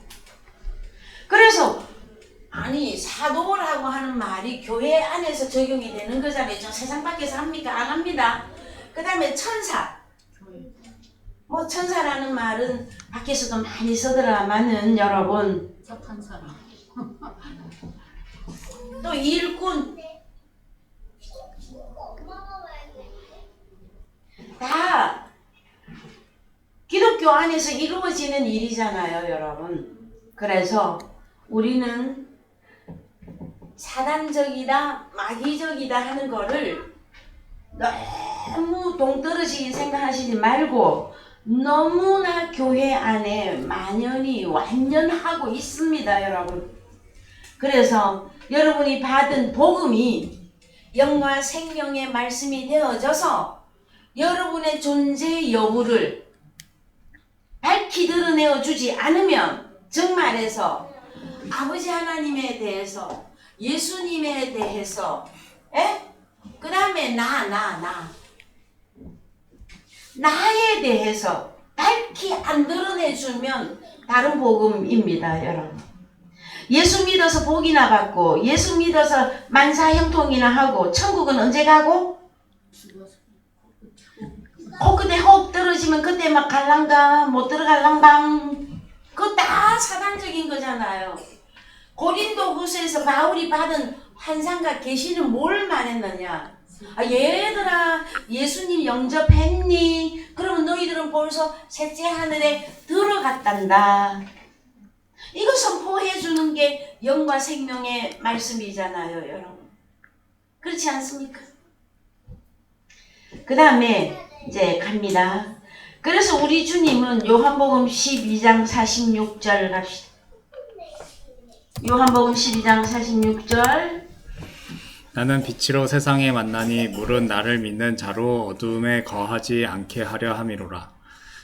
그래서 아니 사도라고 하는 말이 교회 안에서 적용이 되는 거잖아요. 저 세상 밖에서 합니까? 안 합니다. 그 다음에 천사. 뭐 천사라는 말은 밖에서도 많이 쓰더라마는 여러분 착한 사람 또 일꾼 다 기독교 안에서 이루어지는 일이잖아요, 여러분. 그래서 우리는 사단적이다, 마귀적이다 하는 거를 너무 동떨어지게 생각하시지 말고 너무나 교회 안에 만연히 완연하고 있습니다, 여러분. 그래서 여러분이 받은 복음이 영과 생명의 말씀이 되어져서 여러분의 존재 여부를 밝히 드러내어 주지 않으면 정말해서 아버지 하나님에 대해서 예수님에 대해서 그 다음에 나에 대해서 밝히 안 드러내주면 다른 복음입니다, 여러분. 예수 믿어서 복이나 받고 예수 믿어서 만사형통이나 하고 천국은 언제 가고? 죽어서 코끝에 호흡 떨어지면 그때 막 갈랑가 못 들어갈랑방 그거 다 사단적인 거잖아요. 고린도 후서에서 바울이 받은 환상과 계시는 뭘 말했느냐? 얘들아 예수님 영접했니? 그러면 너희들은 벌써 셋째 하늘에 들어갔단다. 이거 선포해 주는 게 영과 생명의 말씀이잖아요, 여러분. 그렇지 않습니까? 그 다음에 이제 갑니다. 그래서 우리 주님은 요한복음 12장 46절 갑시다. 요한복음 12장 46절. 나는 빛으로 세상에 만나니 물은 나를 믿는 자로 어두움에 거하지 않게 하려 함이로라.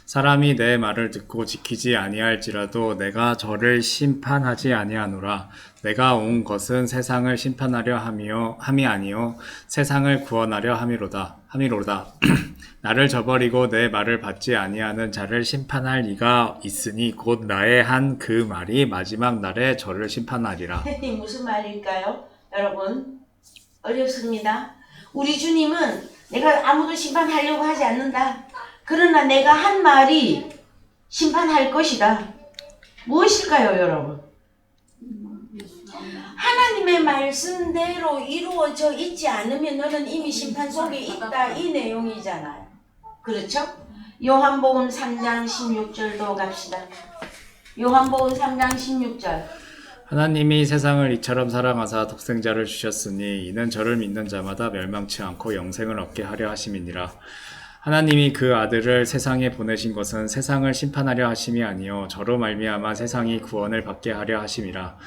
사람이 내 말을 듣고 지키지 아니할지라도 내가 저를 심판하지 아니하노라. 내가 온 것은 세상을 심판하려 함이 아니요 세상을 구원하려 함이로다. 나를 저버리고 내 말을 받지 아니하는 자를 심판할 이가 있으니 곧 나의 한 그 말이 마지막 날에 저를 심판하리라. 무슨 말일까요? 여러분 어렵습니다. 우리 주님은 내가 아무도 심판하려고 하지 않는다. 그러나 내가 한 말이 심판할 것이다. 무엇일까요, 여러분? 하나님의 말씀대로 이루어져 있지 않으면 너는 이미 심판 속에 있다. 이 내용이잖아요. 그렇죠? 요한복음 3장 16절도 갑시다. 요한복음 3장 16절. 하나님이 세상을 이처럼 사랑하사 독생자를 주셨으니 이는 저를 믿는 자마다 멸망치 않고 영생을 얻게 하려 하심이니라. 하나님이 그 아들을 세상에 보내신 것은 세상을 심판하려 하심이 아니요 저로 말미암아 세상이 구원을 받게 하려 하심이라.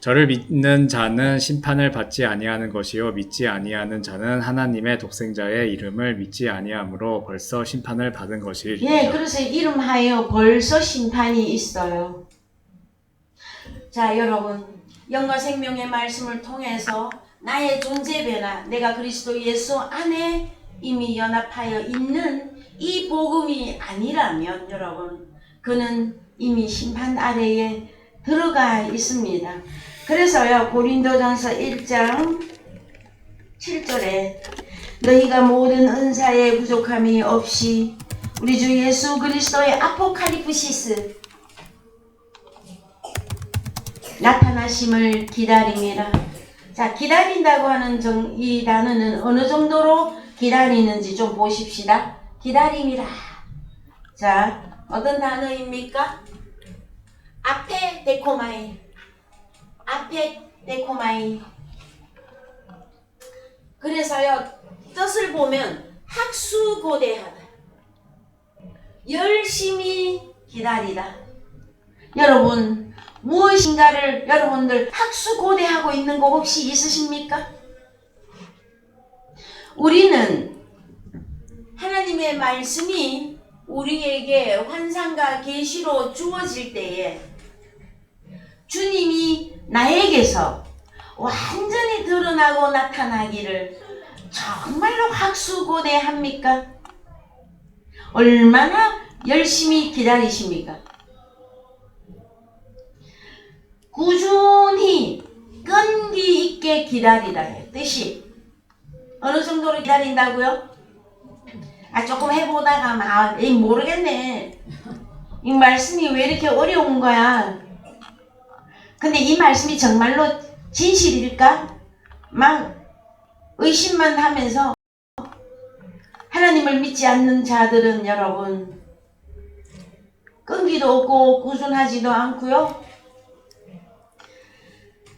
저를 믿는 자는 심판을 받지 아니하는 것이요 믿지 아니하는 자는 하나님의 독생자의 이름을 믿지 아니하므로 벌써 심판을 받은 것이니라. 예, 그래서 이름하여 벌써 심판이 있어요. 자, 여러분, 영과 생명의 말씀을 통해서 나의 존재 변화, 내가 그리스도 예수 안에 이미 연합하여 있는 이 복음이 아니라면 여러분 그는 이미 심판 아래에 들어가 있습니다. 그래서요 고린도전서 1장 7절에 너희가 모든 은사에 부족함이 없이 우리 주 예수 그리스도의 아포칼리프시스 나타나심을 기다림이라. 자, 기다린다고 하는 이 단어는 어느 정도로 기다리는지 좀 보십시다. 기다림이라. 자, 어떤 단어입니까? 앞에 데코마이. 앞에 데코마이. 그래서요, 뜻을 보면 학수고대하다. 열심히 기다리다. 여러분, 무엇인가를 여러분들 학수고대하고 있는 거 혹시 있으십니까? 우리는 하나님의 말씀이 우리에게 환상과 계시로 주어질 때에 주님이 나에게서 완전히 드러나고 나타나기를 정말로 학수고대합니까? 얼마나 열심히 기다리십니까? 꾸준히 끈기 있게 기다리다의 뜻이 어느 정도로 기다린다고요? 조금 해보다가 모르겠네. 이 말씀이 왜 이렇게 어려운 거야? 근데 이 말씀이 정말로 진실일까? 막 의심만 하면서 하나님을 믿지 않는 자들은 여러분 끈기도 없고 꾸준하지도 않고요.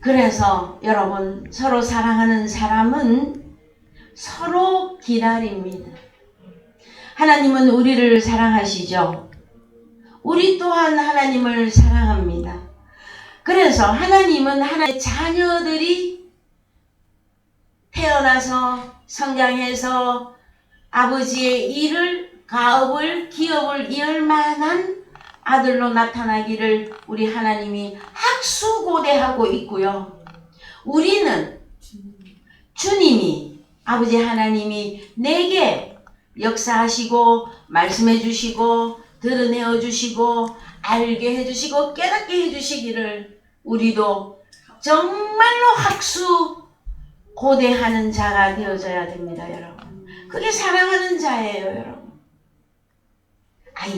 그래서 여러분 서로 사랑하는 사람은 서로 기다립니다. 하나님은 우리를 사랑하시죠. 우리 또한 하나님을 사랑합니다. 그래서 하나님은 하나님의 자녀들이 태어나서 성장해서 아버지의 일을, 가업을, 기업을 이을 만한 아들로 나타나기를 우리 하나님이 학수고대하고 있고요. 우리는 주님이, 아버지 하나님이 내게 역사하시고 말씀해 주시고 드러내어 주시고 알게 해 주시고 깨닫게 해 주시기를 우리도 정말로 학수고대하는 자가 되어져야 됩니다, 여러분. 그게 사랑하는 자예요, 여러분.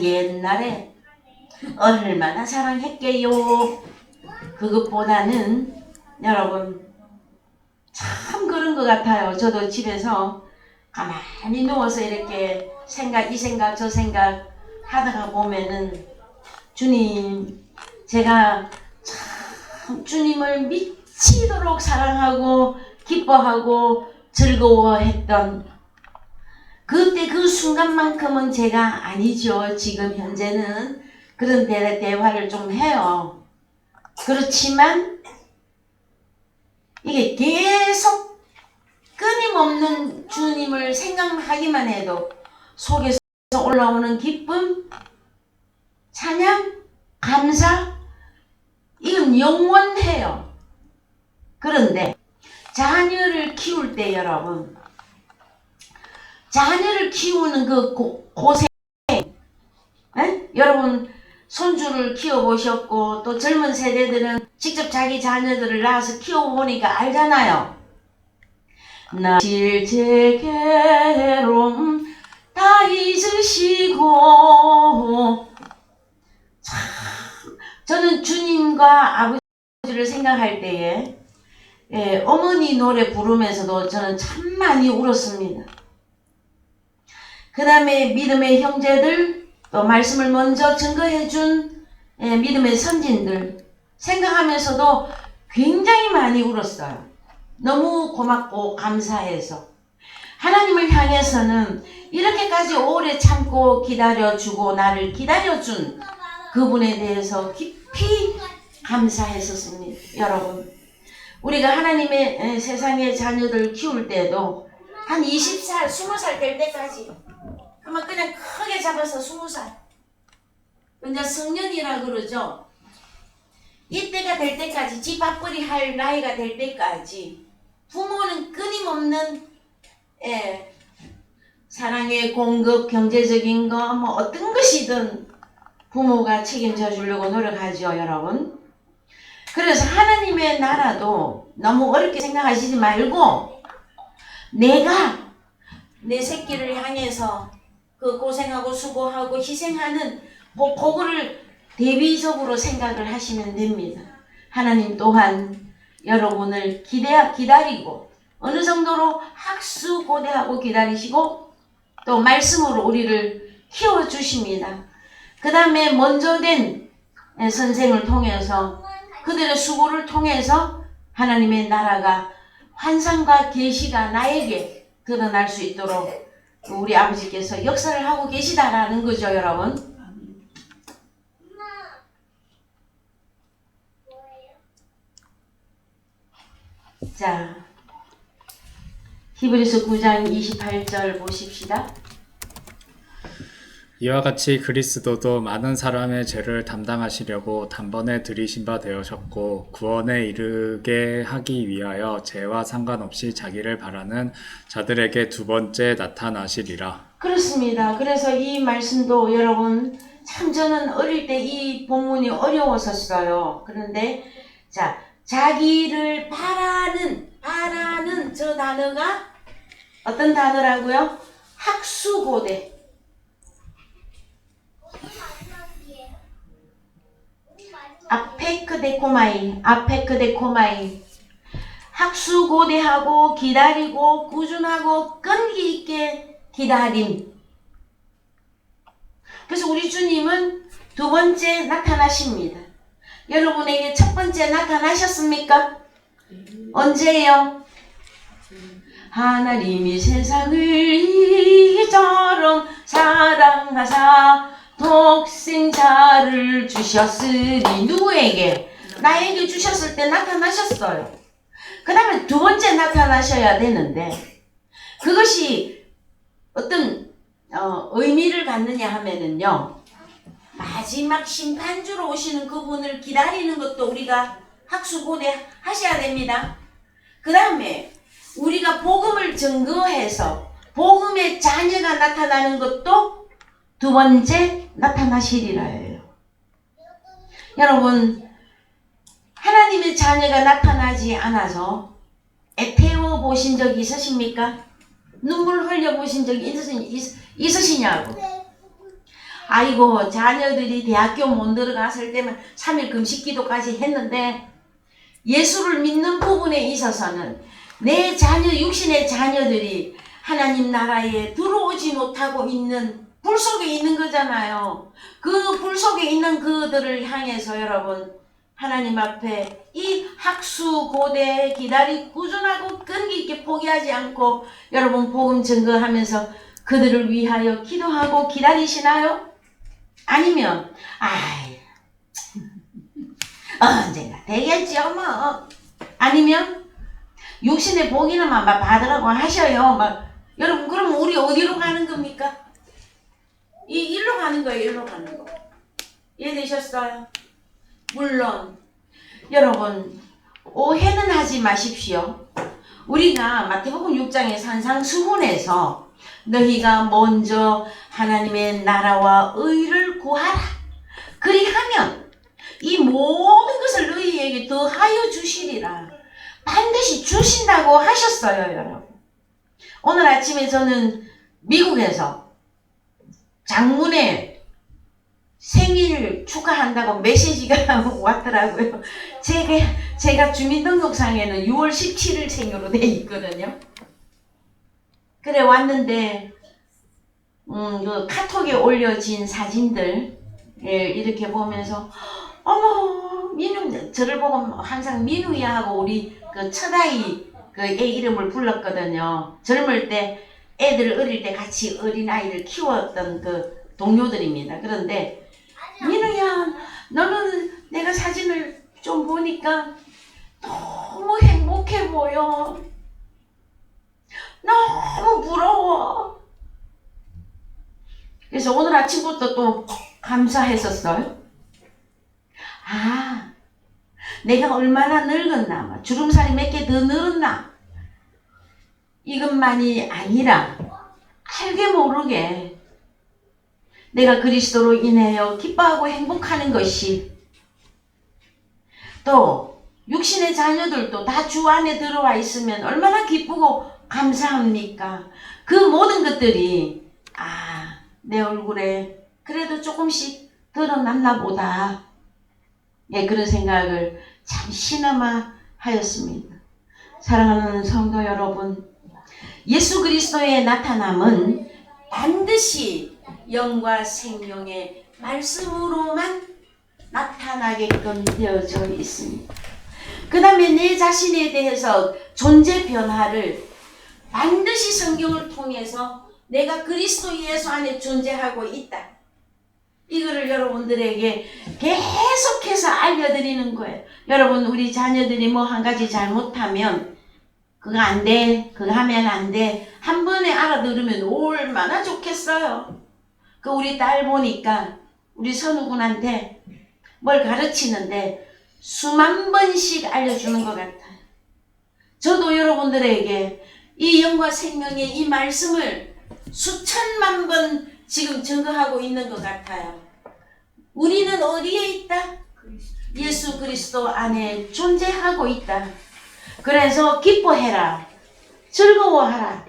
옛날에 얼마나 사랑했게요. 그것보다는 여러분 참 그런 것 같아요. 저도 집에서 가만히 누워서 이렇게 이 생각 저 생각 하다가 보면은 주님, 제가 참 주님을 미치도록 사랑하고 기뻐하고 즐거워했던 그때 그 순간만큼은 제가 아니죠. 지금 현재는 그런 대화를 좀 해요. 그렇지만 이게 계속 끊임없는 주님을 생각하기만 해도 속에서 올라오는 기쁨, 찬양, 감사, 이건 영원해요. 그런데 자녀를 키울 때 여러분, 자녀를 키우는 그 고생, 여러분 손주를 키워보셨고 또 젊은 세대들은 직접 자기 자녀들을 낳아서 키워보니까 알잖아요. 나 실제 괴로움 다 잊으시고. 참 저는 주님과 아버지를 생각할 때에 어머니 노래 부르면서도 저는 참 많이 울었습니다. 그 다음에 믿음의 형제들, 또 말씀을 먼저 증거해준 믿음의 선진들 생각하면서도 굉장히 많이 울었어요. 너무 고맙고 감사해서. 하나님을 향해서는 이렇게까지 오래 참고 기다려주고 나를 기다려준 그분에 대해서 깊이 감사했었습니다. 여러분, 우리가 하나님의 세상의 자녀들 키울 때도 한 20살, 20살 될 때까지 그러면 그냥 크게 잡아서 20살. 이제 성년이라 그러죠. 이때가 될 때까지, 집 밥벌이 할 나이가 될 때까지 부모는 끊임없는 사랑의 공급, 경제적인 거, 뭐 어떤 것이든 부모가 책임져 주려고 노력하죠, 여러분. 그래서 하나님의 나라도 너무 어렵게 생각하시지 말고 내가 내 새끼를 향해서 그 고생하고 수고하고 희생하는 그거를 대비적으로 생각을 하시면 됩니다. 하나님 또한 여러분을 기다리고 어느 정도로 학수고대하고 기다리시고 또 말씀으로 우리를 키워주십니다. 그 다음에 먼저 된 선생을 통해서 그들의 수고를 통해서 하나님의 나라가 환상과 계시가 나에게 드러날 수 있도록 우리 아버지께서 역사를 하고 계시다라는 거죠, 여러분. 자, 히브리서 9장 28절 보십시다. 이와 같이 그리스도도 많은 사람의 죄를 담당하시려고 단번에 들이신 바 되어졌고 구원에 이르게 하기 위하여 죄와 상관없이 자기를 바라는 자들에게 두 번째 나타나시리라. 그렇습니다. 그래서 이 말씀도 여러분 참 저는 어릴 때 이 본문이 어려웠었어요. 그런데 자, 자기를 바라는 저 단어가 어떤 단어라고요? 학수고대. 아페크데코마이. 학수고대하고 기다리고 꾸준하고 끈기 있게 기다림. 그래서 우리 주님은 두 번째 나타나십니다. 여러분에게 첫 번째 나타나셨습니까? 언제요? 하나님이 세상을 이처럼 사랑하사 독생자를 주셨으니 누구에게? 나에게 주셨을 때 나타나셨어요. 그 다음에 두 번째 나타나셔야 되는데 그것이 어떤 의미를 갖느냐 하면은요, 마지막 심판주로 오시는 그분을 기다리는 것도 우리가 학수고대 하셔야 됩니다. 그 다음에 우리가 복음을 증거해서 복음의 자녀가 나타나는 것도 두 번째 나타나시리라 해요. 여러분, 하나님의 자녀가 나타나지 않아서 애태워 보신 적이 있으십니까? 눈물 흘려 보신 적이 있으시냐고. 아이고, 자녀들이 대학교 못 들어갔을 때만 3일 금식기도까지 했는데 예수를 믿는 부분에 있어서는 내 자녀, 육신의 자녀들이 하나님 나라에 들어오지 못하고 있는 불 속에 있는 거잖아요. 그 불 속에 있는 그들을 향해서 여러분 하나님 앞에 이 학수고대 기다리 꾸준하고 끈기 있게 포기하지 않고 여러분 복음 증거하면서 그들을 위하여 기도하고 기다리시나요? 아니면 언젠가 되겠지요 뭐. 아니면 육신의 복이나만 받으라고 하셔요. 여러분 그럼 우리 어디로 가는 겁니까? 일로 가는 거예요. 일로 가는 거. 이해되셨어요? 물론 여러분 오해는 하지 마십시오. 우리가 마태복음 6장의 산상수훈에서 너희가 먼저 하나님의 나라와 의를 구하라 그리하면 이 모든 것을 너희에게 더하여 주시리라. 반드시 주신다고 하셨어요, 여러분. 오늘 아침에 저는 미국에서 장문의 생일 축하한다고 메시지가 왔더라고요. 제가 주민등록상에는 6월 17일 생으로 돼 있거든요. 그래 왔는데 그 카톡에 올려진 사진들 이렇게 보면서 어머 민우, 저를 보고 항상 민우야 하고 우리 그 첫아이 그 애 이름을 불렀거든요. 젊을 때 애들 어릴 때 같이 어린아이를 키웠던 그 동료들입니다. 그런데 민우야 너는 내가 사진을 좀 보니까 너무 행복해 보여. 너무 부러워. 그래서 오늘 아침부터 또 감사했었어요. 내가 얼마나 늙었나, 주름살이 몇 개 더 늘었나, 이것만이 아니라 알게 모르게 내가 그리스도로 인하여 기뻐하고 행복하는 것이, 또 육신의 자녀들도 다 주 안에 들어와 있으면 얼마나 기쁘고 감사합니까? 그 모든 것들이 내 얼굴에 그래도 조금씩 드러났나 보다. 예, 그런 생각을 잠시나마 하였습니다. 사랑하는 성도 여러분, 예수 그리스도의 나타남은 반드시 영과 생명의 말씀으로만 나타나게끔 되어져 있습니다. 그 다음에 내 자신에 대해서 존재 변화를 반드시 성경을 통해서 내가 그리스도 예수 안에 존재하고 있다. 이거를 여러분들에게 계속해서 알려드리는 거예요. 여러분, 우리 자녀들이 뭐 한 가지 잘못하면 그거 안 돼, 그거 하면 안 돼, 한 번에 알아들으면 얼마나 좋겠어요. 그 우리 딸 보니까 우리 선우군한테 뭘 가르치는데 수만 번씩 알려주는 것 같아요. 저도 여러분들에게 이 영과 생명의 이 말씀을 수천만 번 지금 증거하고 있는 것 같아요. 우리는 어디에 있다? 예수 그리스도 안에 존재하고 있다. 그래서 기뻐해라. 즐거워하라.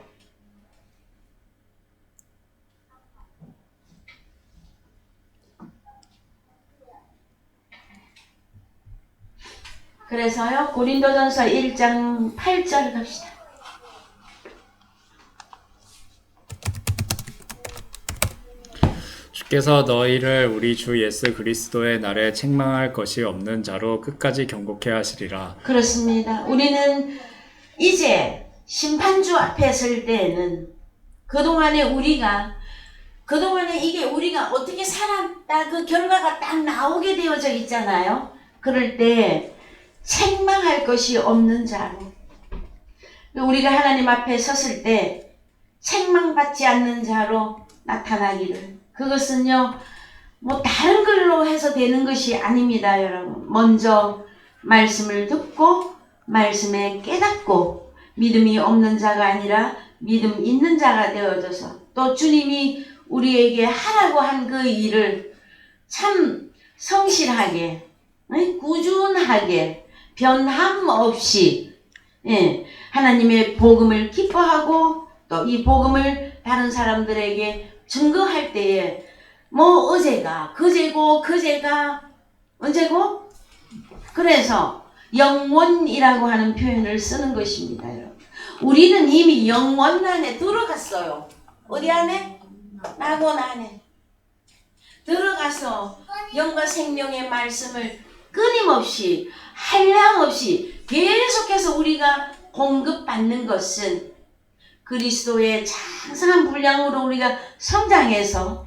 그래서요, 고린도전서 1장 8절 갑시다. 주께서 너희를 우리 주 예수 그리스도의 날에 책망할 것이 없는 자로 끝까지 경고케 하시리라. 그렇습니다. 우리는 이제 심판주 앞에 설 때에는 그동안에 이게 우리가 어떻게 살았다 그 결과가 딱 나오게 되어져 있잖아요. 그럴 때 책망할 것이 없는 자로, 우리가 하나님 앞에 섰을 때 책망받지 않는 자로 나타나기를, 그것은요 뭐 다른 걸로 해서 되는 것이 아닙니다. 여러분, 먼저 말씀을 듣고 말씀에 깨닫고 믿음이 없는 자가 아니라 믿음 있는 자가 되어져서 또 주님이 우리에게 하라고 한 그 일을 참 성실하게, 꾸준하게, 변함 없이 하나님의 복음을 기뻐하고 또 이 복음을 다른 사람들에게 증거할 때에 뭐 어제가 그제고 그제가 언제고, 그래서 영원이라고 하는 표현을 쓰는 것입니다. 여러분, 우리는 이미 영원 안에 들어갔어요. 어디 안에? 낙원 안에 들어가서 영과 생명의 말씀을 끊임없이 한량없이 계속해서 우리가 공급받는 것은 그리스도의 장성한 분량으로 우리가 성장해서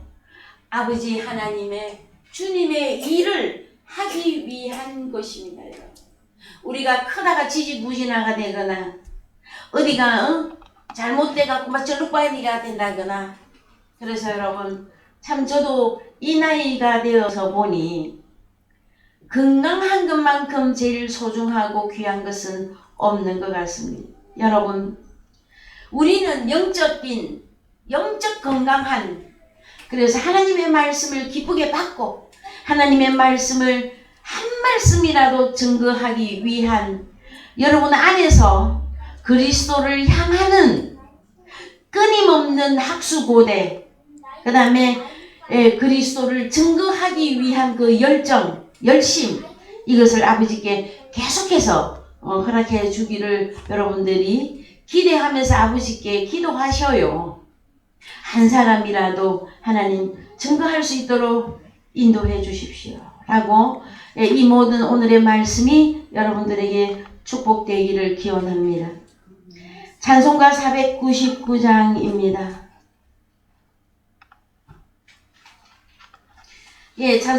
아버지 하나님의 주님의 일을 하기 위한 것입니다. 여러분, 우리가 크다가 지지부진하가 되거나 어디가 잘못돼갖고 막 절룩바이가 된다거나, 그래서 여러분 참 저도 이 나이가 되어서 보니 건강한 것만큼 제일 소중하고 귀한 것은 없는 것 같습니다. 여러분, 우리는 영적 건강한, 그래서 하나님의 말씀을 기쁘게 받고 하나님의 말씀을 한 말씀이라도 증거하기 위한 여러분 안에서 그리스도를 향하는 끊임없는 학수고대, 그 다음에 그리스도를 증거하기 위한 그 열심, 이것을 아버지께 계속해서 허락해 주기를 여러분들이 기대하면서 아버지께 기도하셔요. 한 사람이라도 하나님 증거할 수 있도록 인도해 주십시오 라고 이 모든 오늘의 말씀이 여러분들에게 축복되기를 기원합니다. 찬송가 499장입니다. 예, 찬송